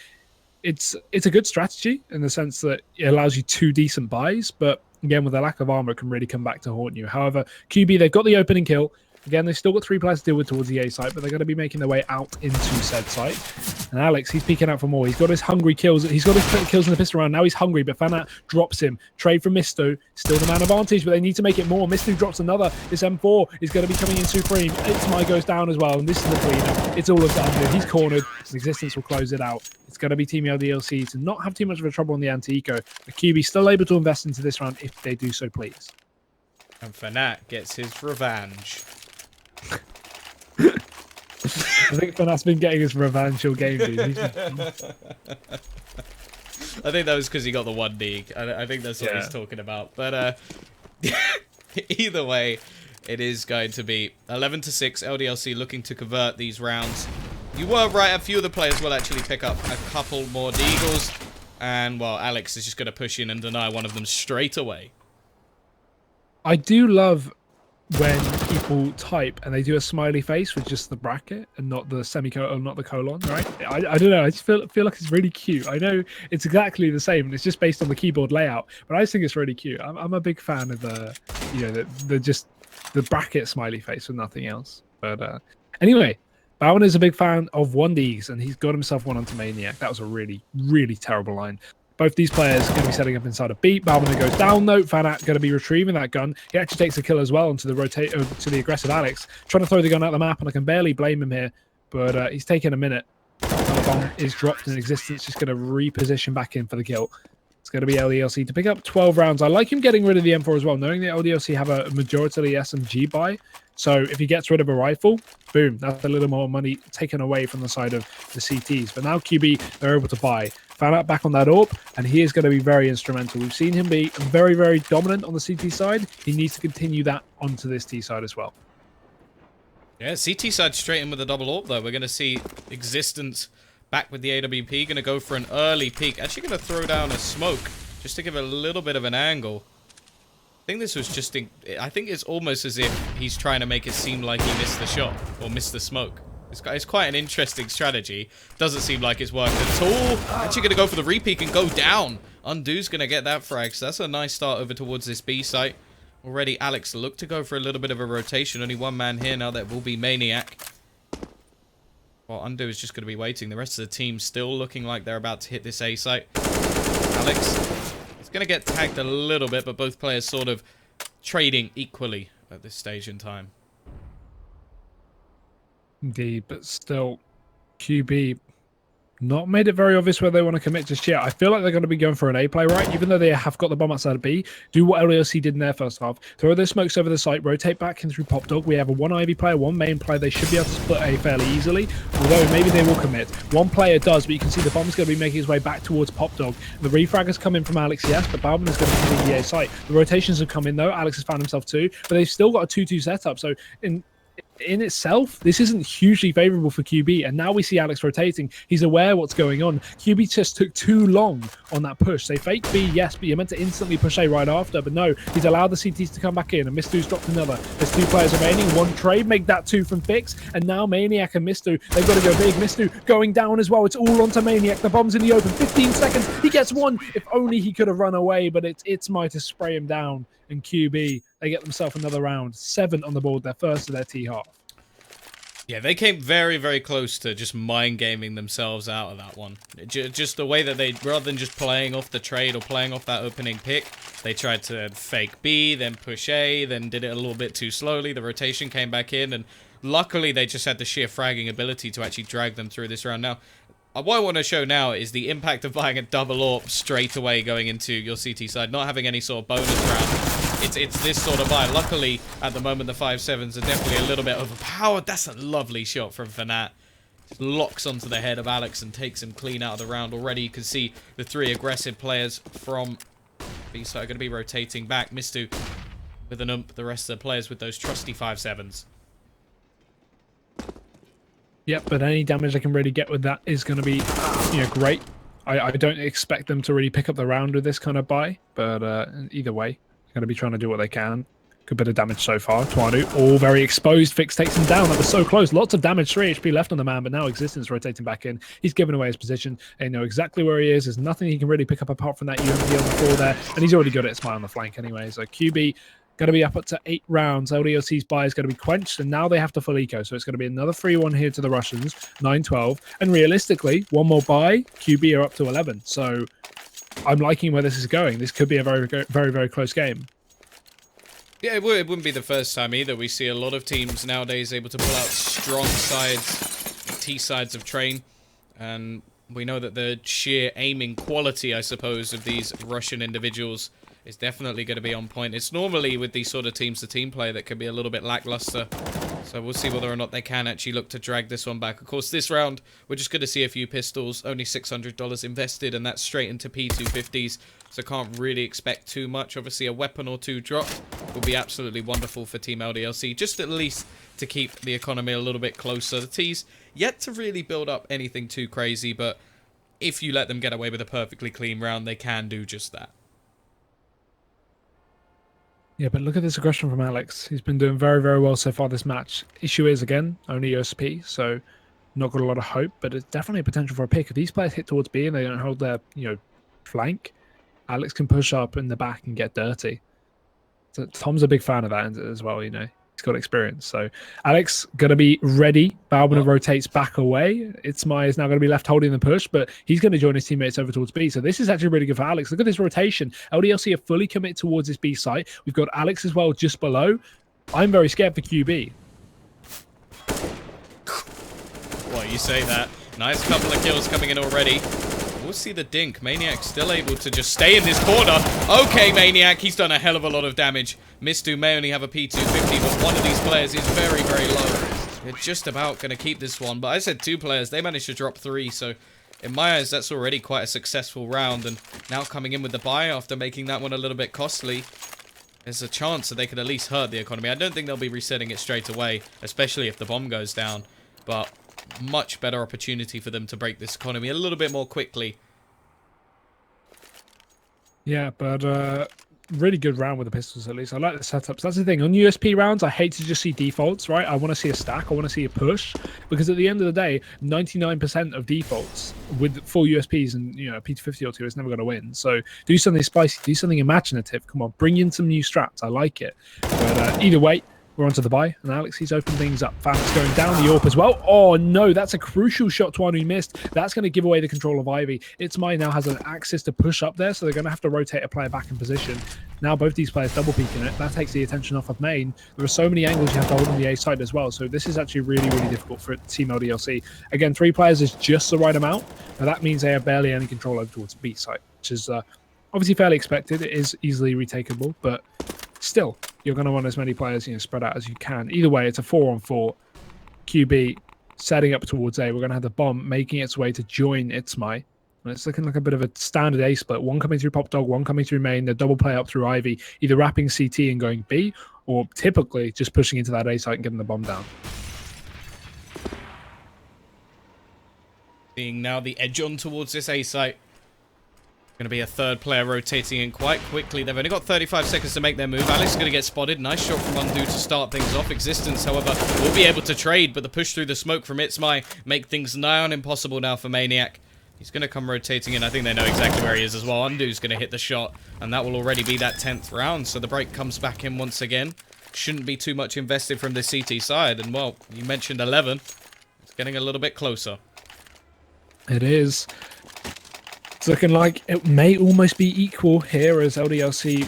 it's a good strategy in the sense that it allows you 2 decent buys, but again, with the lack of armor, it can really come back to haunt you. However, QB, they've got the opening kill. Again, they've still got 3 players to deal with towards the A site, but they're going to be making their way out into said site. And Alex, he's peeking out for more. He's got his hungry kills. He's got his kills in the pistol round. Now he's hungry, but Fanat drops him. Trade from Misto. Still the man advantage, but they need to make it more. Misto drops another. This M4 is going to be coming in supreme. It's My goes down as well, and this is the cleanup. It's all of that. He's cornered. Existence will close it out. It's going to be Team LDLC to not have too much of a trouble on the anti-eco. The QB still able to invest into this round if they do so, please. And Fanat gets his revenge. I think Fanat's been getting his revenge all game, dude. I think that was because he got the 1 dig. I think that's what he's talking about. But either way, it is going to be 11-6. LDLC looking to convert these rounds. You were right. A few of the players will actually pick up a couple more deagles. And, well, Alex is just going to push in and deny one of them straight away. I do love when people type and they do a smiley face with just the bracket and not the semicolon, not the colon, right? I don't know. I just feel like it's really cute. I know it's exactly the same, and it's just based on the keyboard layout, but I just think it's really cute. I'm a big fan of the, you know, the bracket smiley face with nothing else. But anyway, Bowen is a big fan of 1Ds, and he's got himself one onto Maniac. That was a really, really terrible line. Both these players are going to be setting up inside a beat. Balbina goes down though. Fanat going to be retrieving that gun. He actually takes a kill as well onto to the aggressive Alex. Trying to throw the gun out the map, and I can barely blame him here. But he's taking a minute. The bomb is dropped in Existence, just going to reposition back in for the kill. It's going to be LDLC to pick up 12 rounds. I like him getting rid of the M4 as well, knowing that LDLC have a majority SMG buy. So if he gets rid of a rifle, boom, that's a little more money taken away from the side of the CTs. But now QB, they're able to buy. Found out back on that AWP, and he is going to be very instrumental. We've seen him be very, very dominant on the CT side. He needs to continue that onto this T side as well. Yeah, CT side straight in with a double AWP, though. We're going to see Existence back with the AWP. Going to go for an early peek. Actually going to throw down a smoke just to give a little bit of an angle. I think this was just... I think it's almost as if he's trying to make it seem like he missed the shot or missed the smoke. It's quite an interesting strategy. Doesn't seem like it's worked at all. Actually going to go for the repeak and go down. Undo's going to get that frag. So that's a nice start over towards this B site. Already Alex looked to go for a little bit of a rotation. Only one man here now. That will be Maniac. Well, Undo is just going to be waiting. The rest of the team still looking like they're about to hit this A site. Alex... It's going to get tagged a little bit, but both players sort of trading equally at this stage in time. Indeed, but still, QB Not made it very obvious where they want to commit just yet. I feel like they're going to be going for an A play, right? Even though they have got the bomb outside of B, do what LDLC did in their first half. Throw their smokes over the site, rotate back in through Pop Dog. We have a one Ivy player, one main player. They should be able to split A fairly easily, although maybe they will commit. One player does, but you can see the bomb's going to be making his way back towards Pop Dog. The refrag has come in from Alex, yes, but Balvin is going to be in the A site. The rotations have come in, though. Alex has found himself too, but they've still got a 2-2 setup. So in itself, this isn't hugely favorable for QB, and now we see Alex rotating. He's aware what's going on. QB just took too long on that push. They fake B, yes, but you're meant to instantly push A right after, but no, he's allowed the CTs to come back in, and Mistu's dropped another. There's 2 players remaining, 1 trade, make that 2 from Fix, and now Maniac and Mistu, they've got to go big. Mistu going down as well. It's all onto Maniac. The bomb's in the open. 15 seconds. He gets 1. If only he could have run away, but it's Mai to spray him down, and QB, they get themselves another round. 7 on the board, their first of their T half. Yeah, they came very, very close to just mind gaming themselves out of that one. Just the way that they, rather than just playing off the trade or playing off that opening pick, they tried to fake B, then push A, then did it a little bit too slowly. The rotation came back in, and luckily they just had the sheer fragging ability to actually drag them through this round. Now, what I want to show now is the impact of buying a double AWP straight away going into your CT side, not having any sort of bonus round. It's this sort of buy. Luckily, at the moment, the 5.7s are definitely a little bit overpowered. That's a lovely shot from Fanat. Locks onto the head of Alex and takes him clean out of the round. Already, you can see the 3 aggressive players from B-side are going to be rotating back. Mistu with an ump, the rest of the players with those trusty 5.7s. Yep, but any damage they can really get with that is going to be, great. I don't expect them to really pick up the round with this kind of buy, but either way, going to be trying to do what they can. Good bit of damage so far. Tuanu, all very exposed. Fix takes him down. That was so close. Lots of damage. 3 HP left on the man, but now Existence rotating back in. He's given away his position. They know exactly where he is. There's nothing he can really pick up apart from that UMP on the floor there, and he's already got it. Smile on the flank anyway. So QB going to be up to 8 rounds. LDLC's buy is going to be quenched, and now they have to full eco. So it's going to be another 3-1 here to the Russians, 9-12. And realistically, one more buy, QB are up to 11. So I'm liking where this is going. This could be a very, very, very close game. Yeah, it wouldn't be the first time either. We see a lot of teams nowadays able to pull out strong sides, T-sides of Train. And we know that the sheer aiming quality, I suppose, of these Russian individuals is definitely going to be on point. It's normally with these sort of teams-to-team play that can be a little bit lackluster. So we'll see whether or not they can actually look to drag this one back. Of course, this round, we're just going to see a few pistols. Only $600 invested, and that's straight into P250s. So can't really expect too much. Obviously, a weapon or 2 drop will be absolutely wonderful for Team LDLC. Just at least to keep the economy a little bit closer. The T's yet to really build up anything too crazy, but if you let them get away with a perfectly clean round, they can do just that. Yeah, but look at this aggression from Alex. He's been doing very, very well so far this match. Issue is, again, only USP, so not got a lot of hope, but it's definitely a potential for a pick. If these players hit towards B and they don't hold their, flank, Alex can push up in the back and get dirty. So Tom's a big fan of that as well, He's got experience. So Alex going to be ready. Balbina rotates back away. Itzmai is now going to be left holding the push, but he's going to join his teammates over towards B. So this is actually really good for Alex. Look at this rotation. LDLC are fully committed towards this B site. We've got Alex as well just below. I'm very scared for QB. Well, you say that. Nice couple of kills coming in already. We'll see the dink. Maniac still able to just stay in this corner. Okay, Maniac, he's done a hell of a lot of damage. Mistu may only have a P250, but one of these players is very, very low. They're just about going to keep this one. But I said 2 players. They managed to drop 3, so in my eyes, that's already quite a successful round. And now coming in with the buy after making that one a little bit costly, there's a chance that they could at least hurt the economy. I don't think they'll be resetting it straight away, especially if the bomb goes down. But much better opportunity for them to break this economy a little bit more quickly. Yeah, but really good round with the pistols at least. I like the setups. That's the thing. On USP rounds, I hate to just see defaults, right? I want to see a stack. I want to see a push. Because at the end of the day, 99% of defaults with full USPs and, P250 or 2 is never going to win. So do something spicy. Do something imaginative. Come on, bring in some new strats. I like it. But either way, We're onto the buy, and Alex, he's opened things up. Fan's going down the AWP as well. Oh no, that's a crucial shot to one who missed. That's going to give away the control of Ivy. It's My now has an access to push up there, so they're going to have to rotate a player back in position. Now both these players double peeking it. That takes the attention off of main. There are so many angles you have to hold on the A side as well, so this is actually really, really difficult for Team LDLC. Again, 3 players is just the right amount, but that means they have barely any control over towards B side, which is obviously fairly expected. It is easily retakeable, but still, you're going to want as many players spread out as you can. Either way, it's a 4-on-4. QB setting up towards A. We're going to have the bomb making its way to join It's My. And it's looking like a bit of a standard A split. One coming through Pop Dog, one coming through main. The double play up through Ivy, either wrapping CT and going B, or typically just pushing into that A site and getting the bomb down. Seeing now the edge on towards this A site. Going to be a third player rotating in quite quickly. They've only got 35 seconds to make their move. Alex is going to get spotted. Nice shot from Undo to start things off. Existence, however, will be able to trade, but the push through the smoke from It's My make things nigh on impossible now for Maniac. He's going to come rotating in. I think they know exactly where he is as well. Undo's going to hit the shot, and that will already be that 10th round. So the break comes back in once again. Shouldn't be too much invested from the CT side. And, well, you mentioned 11. It's getting a little bit closer. It is. It's looking like it may almost be equal here as LDLC,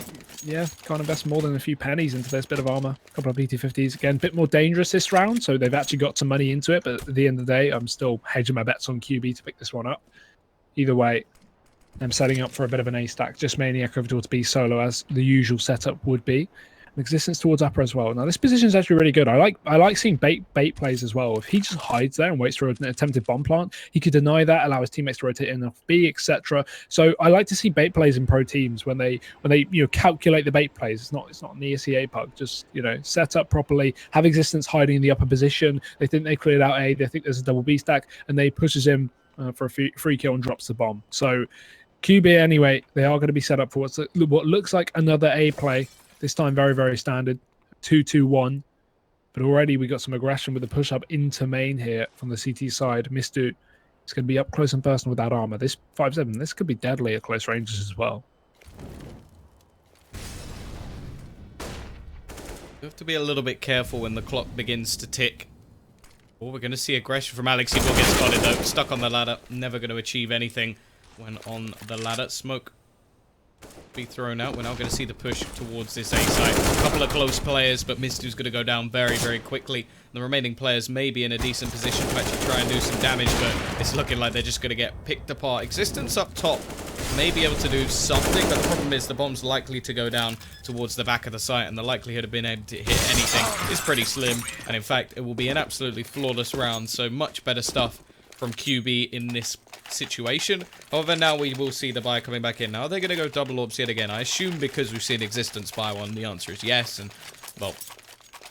can't invest more than a few pennies into this bit of armor. A couple of PT50s. Again, a bit more dangerous this round, so they've actually got some money into it, but at the end of the day, I'm still hedging my bets on QB to pick this one up. Either way, I'm setting up for a bit of an A stack. Just Maniac over towards B solo as the usual setup would be. Existence towards upper as well. Now this position is actually really good. I like seeing bait plays as well. If he just hides there and waits for an attempted bomb plant, he could deny that, allow his teammates to rotate in off B, etc. So I like to see bait plays in pro teams when they calculate the bait plays. It's not an ESEA pug. Just set up properly, have Existence hiding in the upper position. They think they cleared out A. They think there's a double B stack, and they pushes him for a free kill and drops the bomb. So QB anyway, they are going to be set up for what looks like another A play. This time very, very standard, 2-2-1. But already we got some aggression with the push-up into main here from the CT side. Mistu is going to be up close and personal with that armor. This 5-7, this could be deadly at close ranges as well. You have to be a little bit careful when the clock begins to tick. Oh, we're going to see aggression from Alex. He will get spotted though. Stuck on the ladder. Never going to achieve anything when on the ladder. Smoke be thrown out. We're now going to see the push towards this A site. A couple of close players, but Mistu's going to go down very, very quickly. The remaining players may be in a decent position to actually try and do some damage, but it's looking like they're just going to get picked apart. Existence up top may be able to do something, but the problem is the bomb's likely to go down towards the back of the site, and the likelihood of being able to hit anything is pretty slim. And in fact, it will be an absolutely flawless round, so much better stuff from QB in this situation. However, now we will see the buy coming back in. Now they're going to go double orbs yet again. I assume because we've seen Existence buy one, the answer is yes. And, well,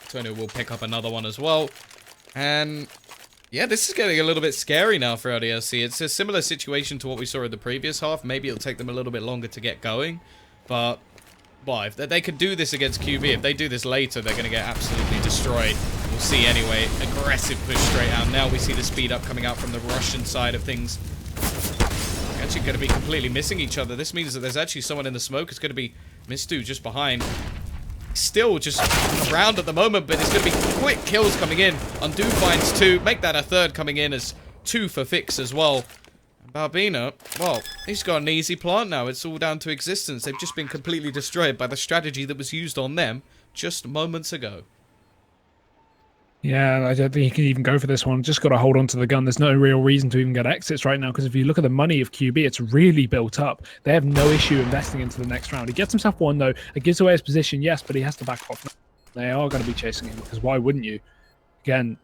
Tony will pick up another one as well. And, yeah, this is getting a little bit scary now for LDLC. It's a similar situation to what we saw in the previous half. Maybe it'll take them a little bit longer to get going. But, well, if they could do this against QB, if they do this later, they're going to get absolutely destroyed. We'll see anyway. Aggressive push straight out. Now we see the speed up coming out from the Russian side of things. They're actually going to be completely missing each other. This means that there's actually someone in the smoke. It's going to be Mistu just behind. Still just around at the moment, but it's going to be quick kills coming in. Undo finds 2. Make that a third coming in as 2 for Fix as well. Barbina, well, he's got an easy plant now. It's all down to Existence. They've just been completely destroyed by the strategy that was used on them just moments ago. Yeah, I don't think he can even go for this one. Just got to hold on to the gun. There's no real reason to even get exits right now, because if you look at the money of QB, it's really built up. They have no issue investing into the next round. He gets himself one, though. It gives away his position, yes, but he has to back off. They are going to be chasing him, because why wouldn't you? Again,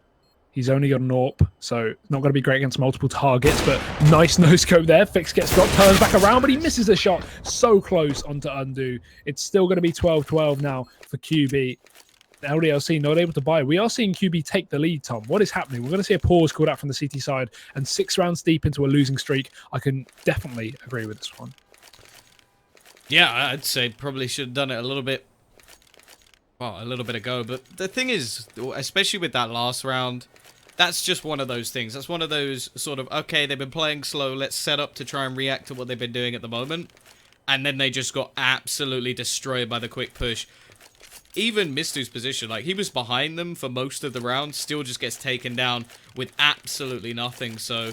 he's only got an AWP, so it's not going to be great against multiple targets, but nice no-scope there. Fix gets dropped, turns back around, but he misses a shot. So close onto Undo. It's still going to be 12-12 now for QB. LDLC not able to buy. We are seeing QB take the lead, Tom. What is happening? We're going to see a pause called out from the CT side, and 6 rounds deep into a losing streak. I can definitely agree with this one. Yeah, I'd say probably should have done it a little bit ago. But the thing is, especially with that last round, that's just one of those things. That's one of those sort of, okay, they've been playing slow. Let's set up to try and react to what they've been doing at the moment. And then they just got absolutely destroyed by the quick push. even Mistu's position, like, he was behind them for most of the round, still just gets taken down with absolutely nothing. So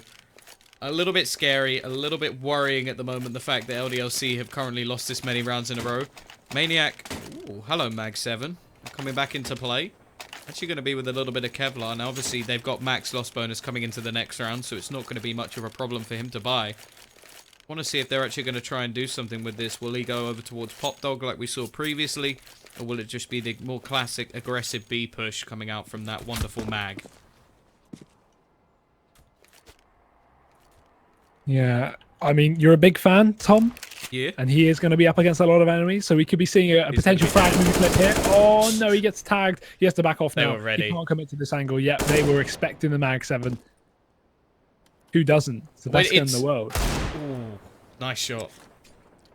a little bit scary, a little bit worrying at the moment, the fact that LDLC have currently lost this many rounds in a row. Maniac, ooh, hello Mag7, coming back into play. Actually going to be with a little bit of Kevlar. Now, obviously, they've got max loss bonus coming into the next round, so it's not going to be much of a problem for him to buy. I want to see if they're actually going to try and do something with this. Will he go over towards Pop Dog like we saw previously, or will it just be the more classic aggressive B push coming out from that wonderful mag? Yeah, I mean, you're a big fan, Tom. Yeah. And he is going to be up against a lot of enemies, so we could be seeing a potential frag move flip here. Oh, no, he gets tagged. He has to back off now. They were ready. He can't commit to this angle yet. They were expecting the Mag 7. Who doesn't? It's the best gun in the world. Ooh, nice shot.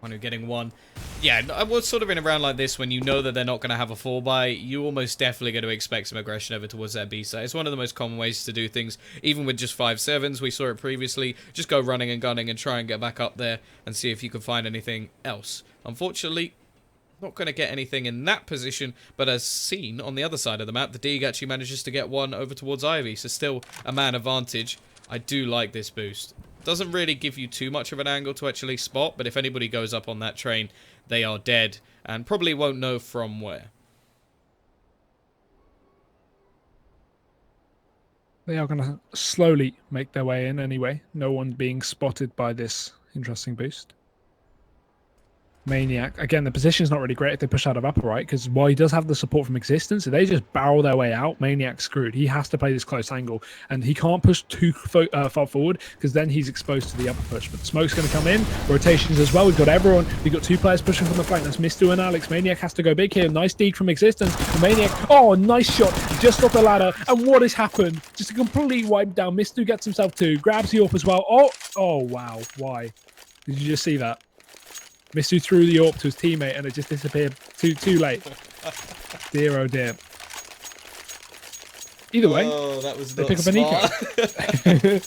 One getting one. Yeah, I was sort of in a round like this when you know that they're not going to have a 4x, you almost definitely going to expect some aggression over towards that B side. It's one of the most common ways to do things, even with just 5.7s. We saw it previously. Just go running and gunning and try and get back up there and see if you can find anything else. Unfortunately, not going to get anything in that position, but as seen on the other side of the map, the Dig actually manages to get one over towards Ivy, so still a man advantage. I do like this boost. Doesn't really give you too much of an angle to actually spot, but if anybody goes up on that train, they are dead and probably won't know from where. They are going to slowly make their way in anyway. No one being spotted by this interesting boost. Maniac, again, the position's not really great if they push out of upper right, because while he does have the support from Existence, if they just barrel their way out, Maniac's screwed. He has to play this close angle, and he can't push too far forward, because then he's exposed to the upper push. But the smoke's going to come in, rotations as well. We've got everyone. We've got two players pushing from the flank. That's Mistu and Alex. Maniac has to go big here. Nice deed from Existence. And Maniac, oh, nice shot, just off the ladder. And what has happened? Just a complete wipe down. Mistu gets himself two, grabs the AWP as well. Oh, wow. Why? Did you just see that? Mistu threw the AWP to his teammate and it just disappeared too late. Dear oh dear. Either way, that was they not pick up an eco.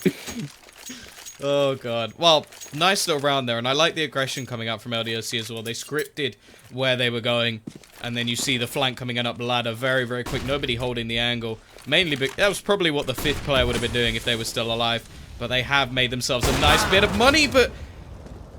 Oh god. Well, nice little round there, and I like the aggression coming out from LDLC as well. They scripted where they were going, and then you see the flank coming in up the ladder very, very quick. Nobody holding the angle. Mainly, that was probably what the 5th player would have been doing if they were still alive. But they have made themselves a nice bit of money, but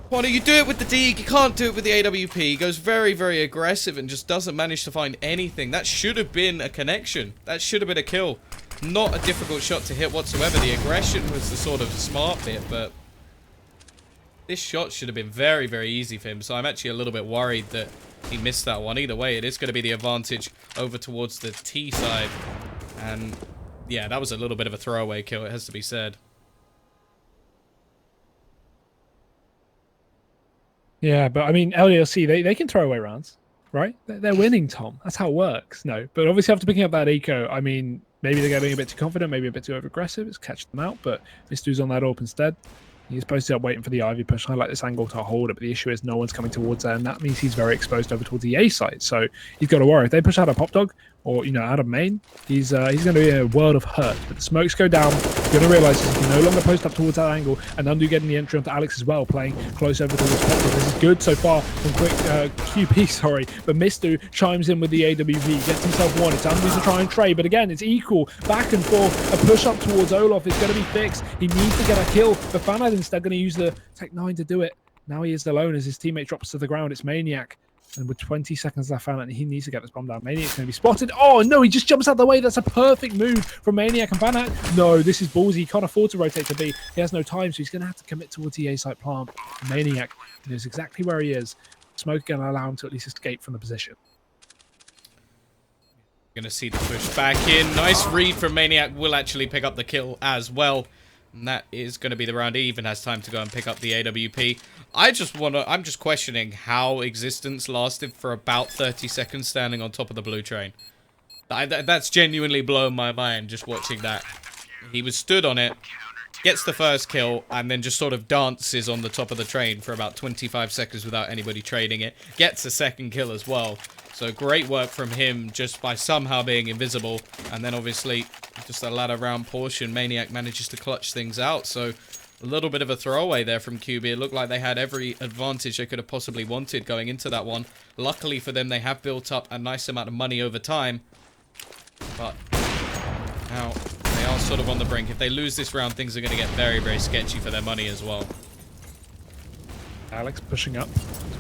why don't you do it with the Dig? You can't do it with the AWP. He goes very, very aggressive and just doesn't manage to find anything. That should have been a connection. That should have been a kill. Not a difficult shot to hit whatsoever. The aggression was the sort of smart bit, but this shot should have been very, very easy for him. So I'm actually a little bit worried that he missed that one. Either way, it is going to be the advantage over towards the T side. And yeah, that was a little bit of a throwaway kill, it has to be said. Yeah, but I mean, LDLC, they can throw away rounds, right? They're winning, Tom. That's how it works. No, but obviously after picking up that eco, I mean, maybe they're getting a bit too confident, maybe a bit too over-aggressive. It's catch them out, but Mistu's on that AWP instead. He's posted up waiting for the Ivy push. I like this angle to hold it, but the issue is no one's coming towards there, and that means he's very exposed over towards the A side. So he's got to worry. If they push out a Pop Dog or, you know, out of main, he's going to be in a world of hurt. But the smokes go down. You're going to realise he can no longer post up towards that angle, and Undo getting the entry onto Alex as well, playing close over towards Pop Dog. This is good so far from quick QP, sorry. But Mistu chimes in with the AWP, gets himself one. It's Undo to try and trade, but again, it's equal. Back and forth. A push up towards Olaf is going to be fixed. He needs to get a kill, but Fanad instead going to use the Tech 9 to do it. Now he is alone as his teammate drops to the ground. It's Maniac. And with 20 seconds left, Fanat, he needs to get this bomb down. Maniac's going to be spotted. Oh, no, he just jumps out the way. That's a perfect move from Maniac and Fanat. No, this is ballsy. He can't afford to rotate to B. He has no time, so he's going to have to commit towards the A-site plant. Maniac knows exactly where he is. Smoke going to allow him to at least escape from the position. Going to see the push back in. Nice read from Maniac. Will actually pick up the kill as well. And that is going to be the round. He even has time to go and pick up the AWP. I'm just questioning how Existence lasted for about 30 seconds standing on top of the blue train. That's genuinely blown my mind just watching that. He was stood on it, gets the first kill, and then just sort of dances on the top of the train for about 25 seconds without anybody trading it. Gets a second kill as well. So great work from him just by somehow being invisible. And then obviously just a ladder round portion. Maniac manages to clutch things out. So A little bit of a throwaway there from QB. It looked like they had every advantage they could have possibly wanted going into that one. Luckily for them, they have built up a nice amount of money over time. But now they are sort of on the brink. If they lose this round, things are going to get very, very sketchy for their money as well. Alex pushing up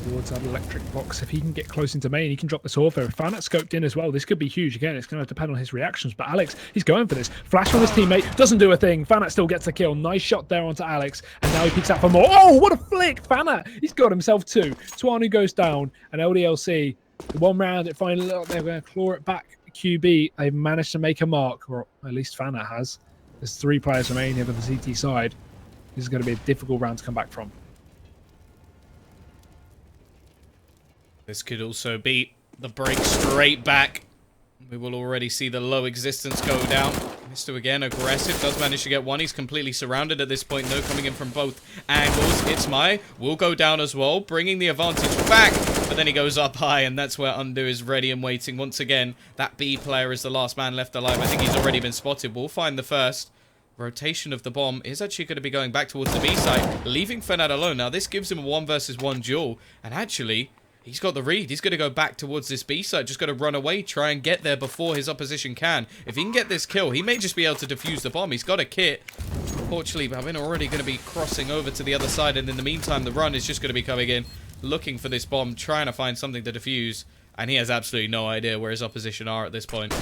towards that electric box. If he can get close into main, he can drop this off there. Fanat scoped in as well. This could be huge. Again, it's going to depend on his reactions. But Alex, he's going for this. Flash from his teammate. Doesn't do a thing. Fanat still gets a kill. Nice shot there onto Alex. And now he peeks out for more. Oh, what a flick. Fanat, he's got himself two. Tuanu goes down. And LDLC, the one round, it finally, they're going to claw it back. QB, they've managed to make a mark. Or at least Fanat has. There's 3 players remaining here for the CT side. This is going to be a difficult round to come back from. This could also be the break straight back. We will already see the low existence go down. Mr. again, aggressive, does manage to get one. He's completely surrounded at this point, though, coming in from both angles. It's my will go down as well, bringing the advantage back. But then he goes up high, and that's where Undo is ready and waiting. Once again, that B player is the last man left alive. I think he's already been spotted. We'll find the first. Rotation of the bomb is actually going to be going back towards the B side, leaving Fanat alone. Now, this gives him a 1 versus 1 duel, and actually, he's got the read. He's going to go back towards this B side. Just got to run away, try and get there before his opposition can. If he can get this kill, he may just be able to defuse the bomb. He's got a kit. Unfortunately, Babin already going to be crossing over to the other side. And in the meantime, the run is just going to be coming in, looking for this bomb, trying to find something to defuse. And he has absolutely no idea where his opposition are at this point.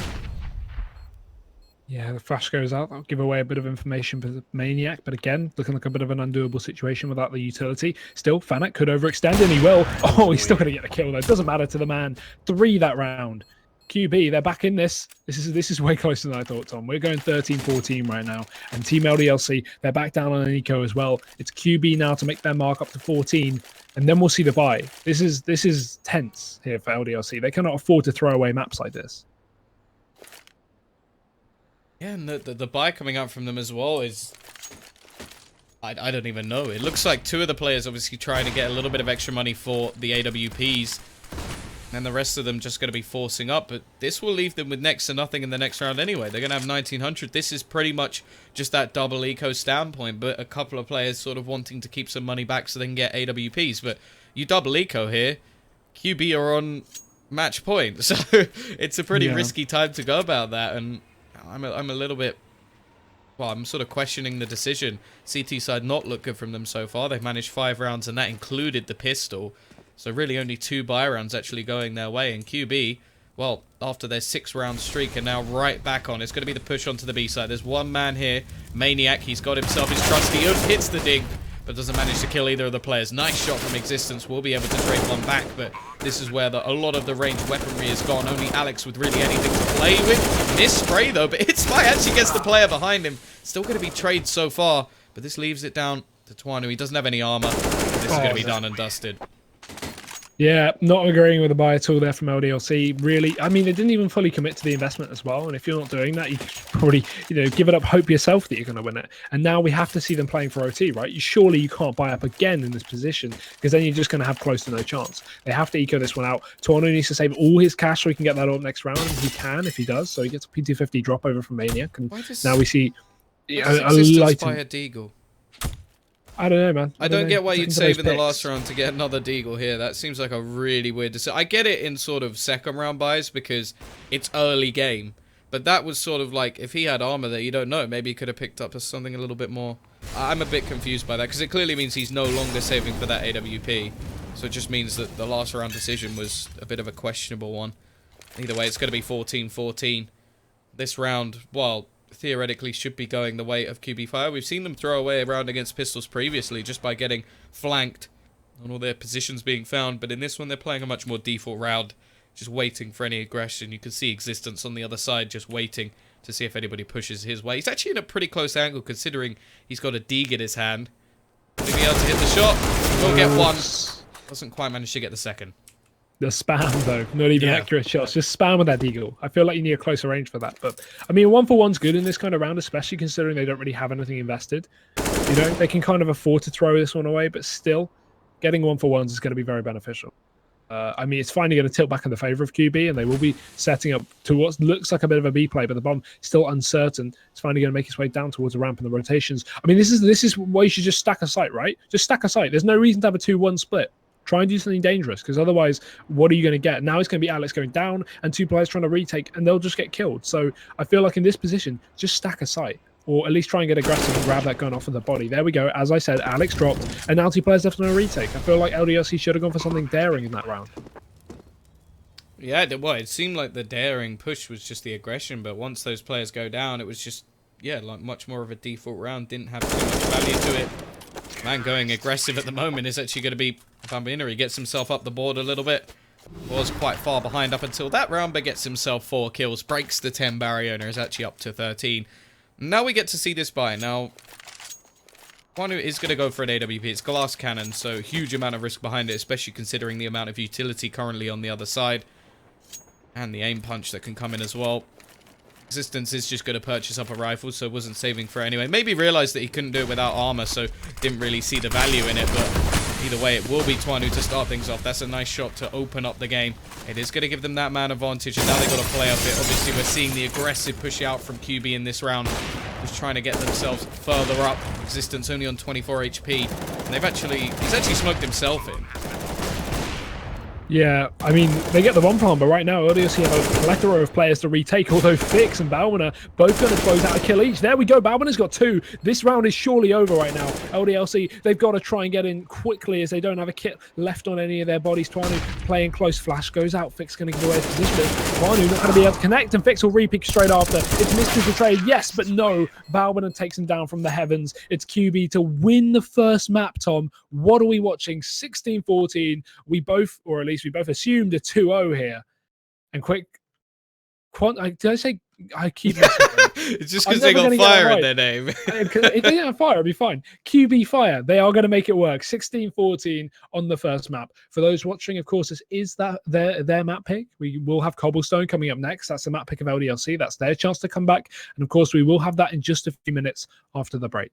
Yeah, the flash goes out. That'll give away a bit of information for the Maniac. But again, looking like a bit of an undoable situation without the utility. Still, Fanat could overextend, and he will. Oh, he's still going to get the kill, though. It doesn't matter to the man. 3 that round. QB, they're back in this. This is way closer than I thought, Tom. We're going 13-14 right now. And Team LDLC, they're back down on an eco as well. It's QB now to make their mark up to 14. And then we'll see the buy. This is tense here for LDLC. They cannot afford to throw away maps like this. Yeah, and the buy coming out from them as well is... I don't even know. It looks like 2 of the players obviously trying to get a little bit of extra money for the AWPs. And the rest of them just going to be forcing up. But this will leave them with next to nothing in the next round anyway. They're going to have 1900. This is pretty much just that double eco standpoint. But a couple of players sort of wanting to keep some money back so they can get AWPs. But you double eco here, QB are on match point. So it's a pretty risky time to go about that. And I'm a little bit... Well, I'm sort of questioning the decision. CT side not look good from them so far. They've managed 5 rounds, and that included the pistol. So really only 2 buy rounds actually going their way. And QB, well, after their 6-round streak, are now right back on. It's going to be the push onto the B side. There's one man here, Maniac. He's got himself his trusty Ud, hits the dig, but doesn't manage to kill either of the players. Nice shot from Existence. Will be able to trade one back, but this is where a lot of the ranged weaponry is gone. Only Alex with really anything to play with. Miss spray, though, but It's My actually gets the player behind him. Still going to be trade so far, but this leaves it down to Tuanu. He doesn't have any armor. This is going to be done and dusted. Yeah, not agreeing with the buy at all there from LDLC. Really, I mean, they didn't even fully commit to the investment as well. And if you're not doing that, you probably, give it up, hope yourself that you're going to win it. And now we have to see them playing for OT, right? Surely you can't buy up again in this position, because then you're just going to have close to no chance. They have to eco this one out. Tuanu needs to save all his cash so he can get that up next round. And he can if he does. So he gets a P250 drop over from Maniac. And now we see a light by a Deagle. I don't know, man. I don't get why you'd save in the last round to get another Deagle here. That seems like a really weird decision. I get it in sort of second round buys because it's early game. But that was sort of like, if he had armor that you don't know, maybe he could have picked up something a little bit more. I'm a bit confused by that because it clearly means he's no longer saving for that AWP. So it just means that the last round decision was a bit of a questionable one. Either way, it's going to be 14-14. This round, well, theoretically should be going the way of QB.Fire. We've seen them throw away a round against pistols previously just by getting flanked and all their positions being found, but in this one they're playing a much more default round, just waiting for any aggression. You can see Existence on the other side just waiting to see if anybody pushes his way. He's actually in a pretty close angle considering he's got a Deeg in his hand. Will he be able to hit the shot? Will get one. Doesn't quite manage to get the second. The spam, though, not even accurate shots. Just spam with that Deagle. I feel like you need a closer range for that. But, I mean, 1-for-1's good in this kind of round, especially considering they don't really have anything invested. They can kind of afford to throw this one away, but still, getting 1-for-1s is going to be very beneficial. I mean, it's finally going to tilt back in the favor of QB, and they will be setting up to what looks like a bit of a B play, but the bomb still uncertain. It's finally going to make its way down towards the ramp and the rotations. I mean, this is why you should just stack a site, right? Just stack a site. There's no reason to have a 2-1 split. Try and do something dangerous, because otherwise, what are you going to get? Now it's going to be Alex going down and 2 players trying to retake, and they'll just get killed. So I feel like in this position, just stack a site, or at least try and get aggressive and grab that gun off of the body. There we go. As I said, Alex dropped, and now 2 players left on a retake. I feel like LDLC should have gone for something daring in that round. Yeah, well, it seemed like the daring push was just the aggression, but once those players go down, it was just, yeah, like much more of a default round. Didn't have too much value to it. Man going aggressive at the moment is actually going to be Bambina. He gets himself up the board a little bit. Was quite far behind up until that round, but gets himself 4 kills. Breaks the 10 barrier and is actually up to 13. Now we get to see this buy. Now, Kwanu is going to go for an AWP. It's glass cannon, so huge amount of risk behind it, especially considering the amount of utility currently on the other side. And the aim punch that can come in as well. Existence is just going to purchase up a rifle, so wasn't saving for it anyway. Maybe realized that he couldn't do it without armor, so didn't really see the value in it, but either way, it will be Twanu to start things off. That's a nice shot to open up the game. It is going to give them that man advantage, and now they've got to play up it. Obviously, we're seeing the aggressive push out from QB in this round. Just trying to get themselves further up. Existence only on 24 HP, and he's actually smoked himself in. Yeah, I mean, they get the bomb farm, but right now, LDLC have a plethora of players to retake, although Fix and Balwina both going to close out a kill each. There we go, Balwina's got 2. This round is surely over right now. LDLC, they've got to try and get in quickly as they don't have a kit left on any of their bodies. Twanu playing close, Flash goes out, Fix going to give away his position. Twanu not going to be able to connect, and Fix will re-pick straight after. It's Mystery Betrayed, yes, but no. Balwina takes him down from the heavens. It's QB to win the first map, Tom. What are we watching? 16-14. We both, or at least we both assumed a 2-0 here. And did I say I keep it's just because they got fire in their name. If they didn't have fire, it'd be fine. QB.Fire, they are going to make it work. 16-14 on the first map. For those watching, of course, this is their map pick. We will have Cobblestone coming up next. That's the map pick of LDLC. That's their chance to come back. And of course, we will have that in just a few minutes after the break.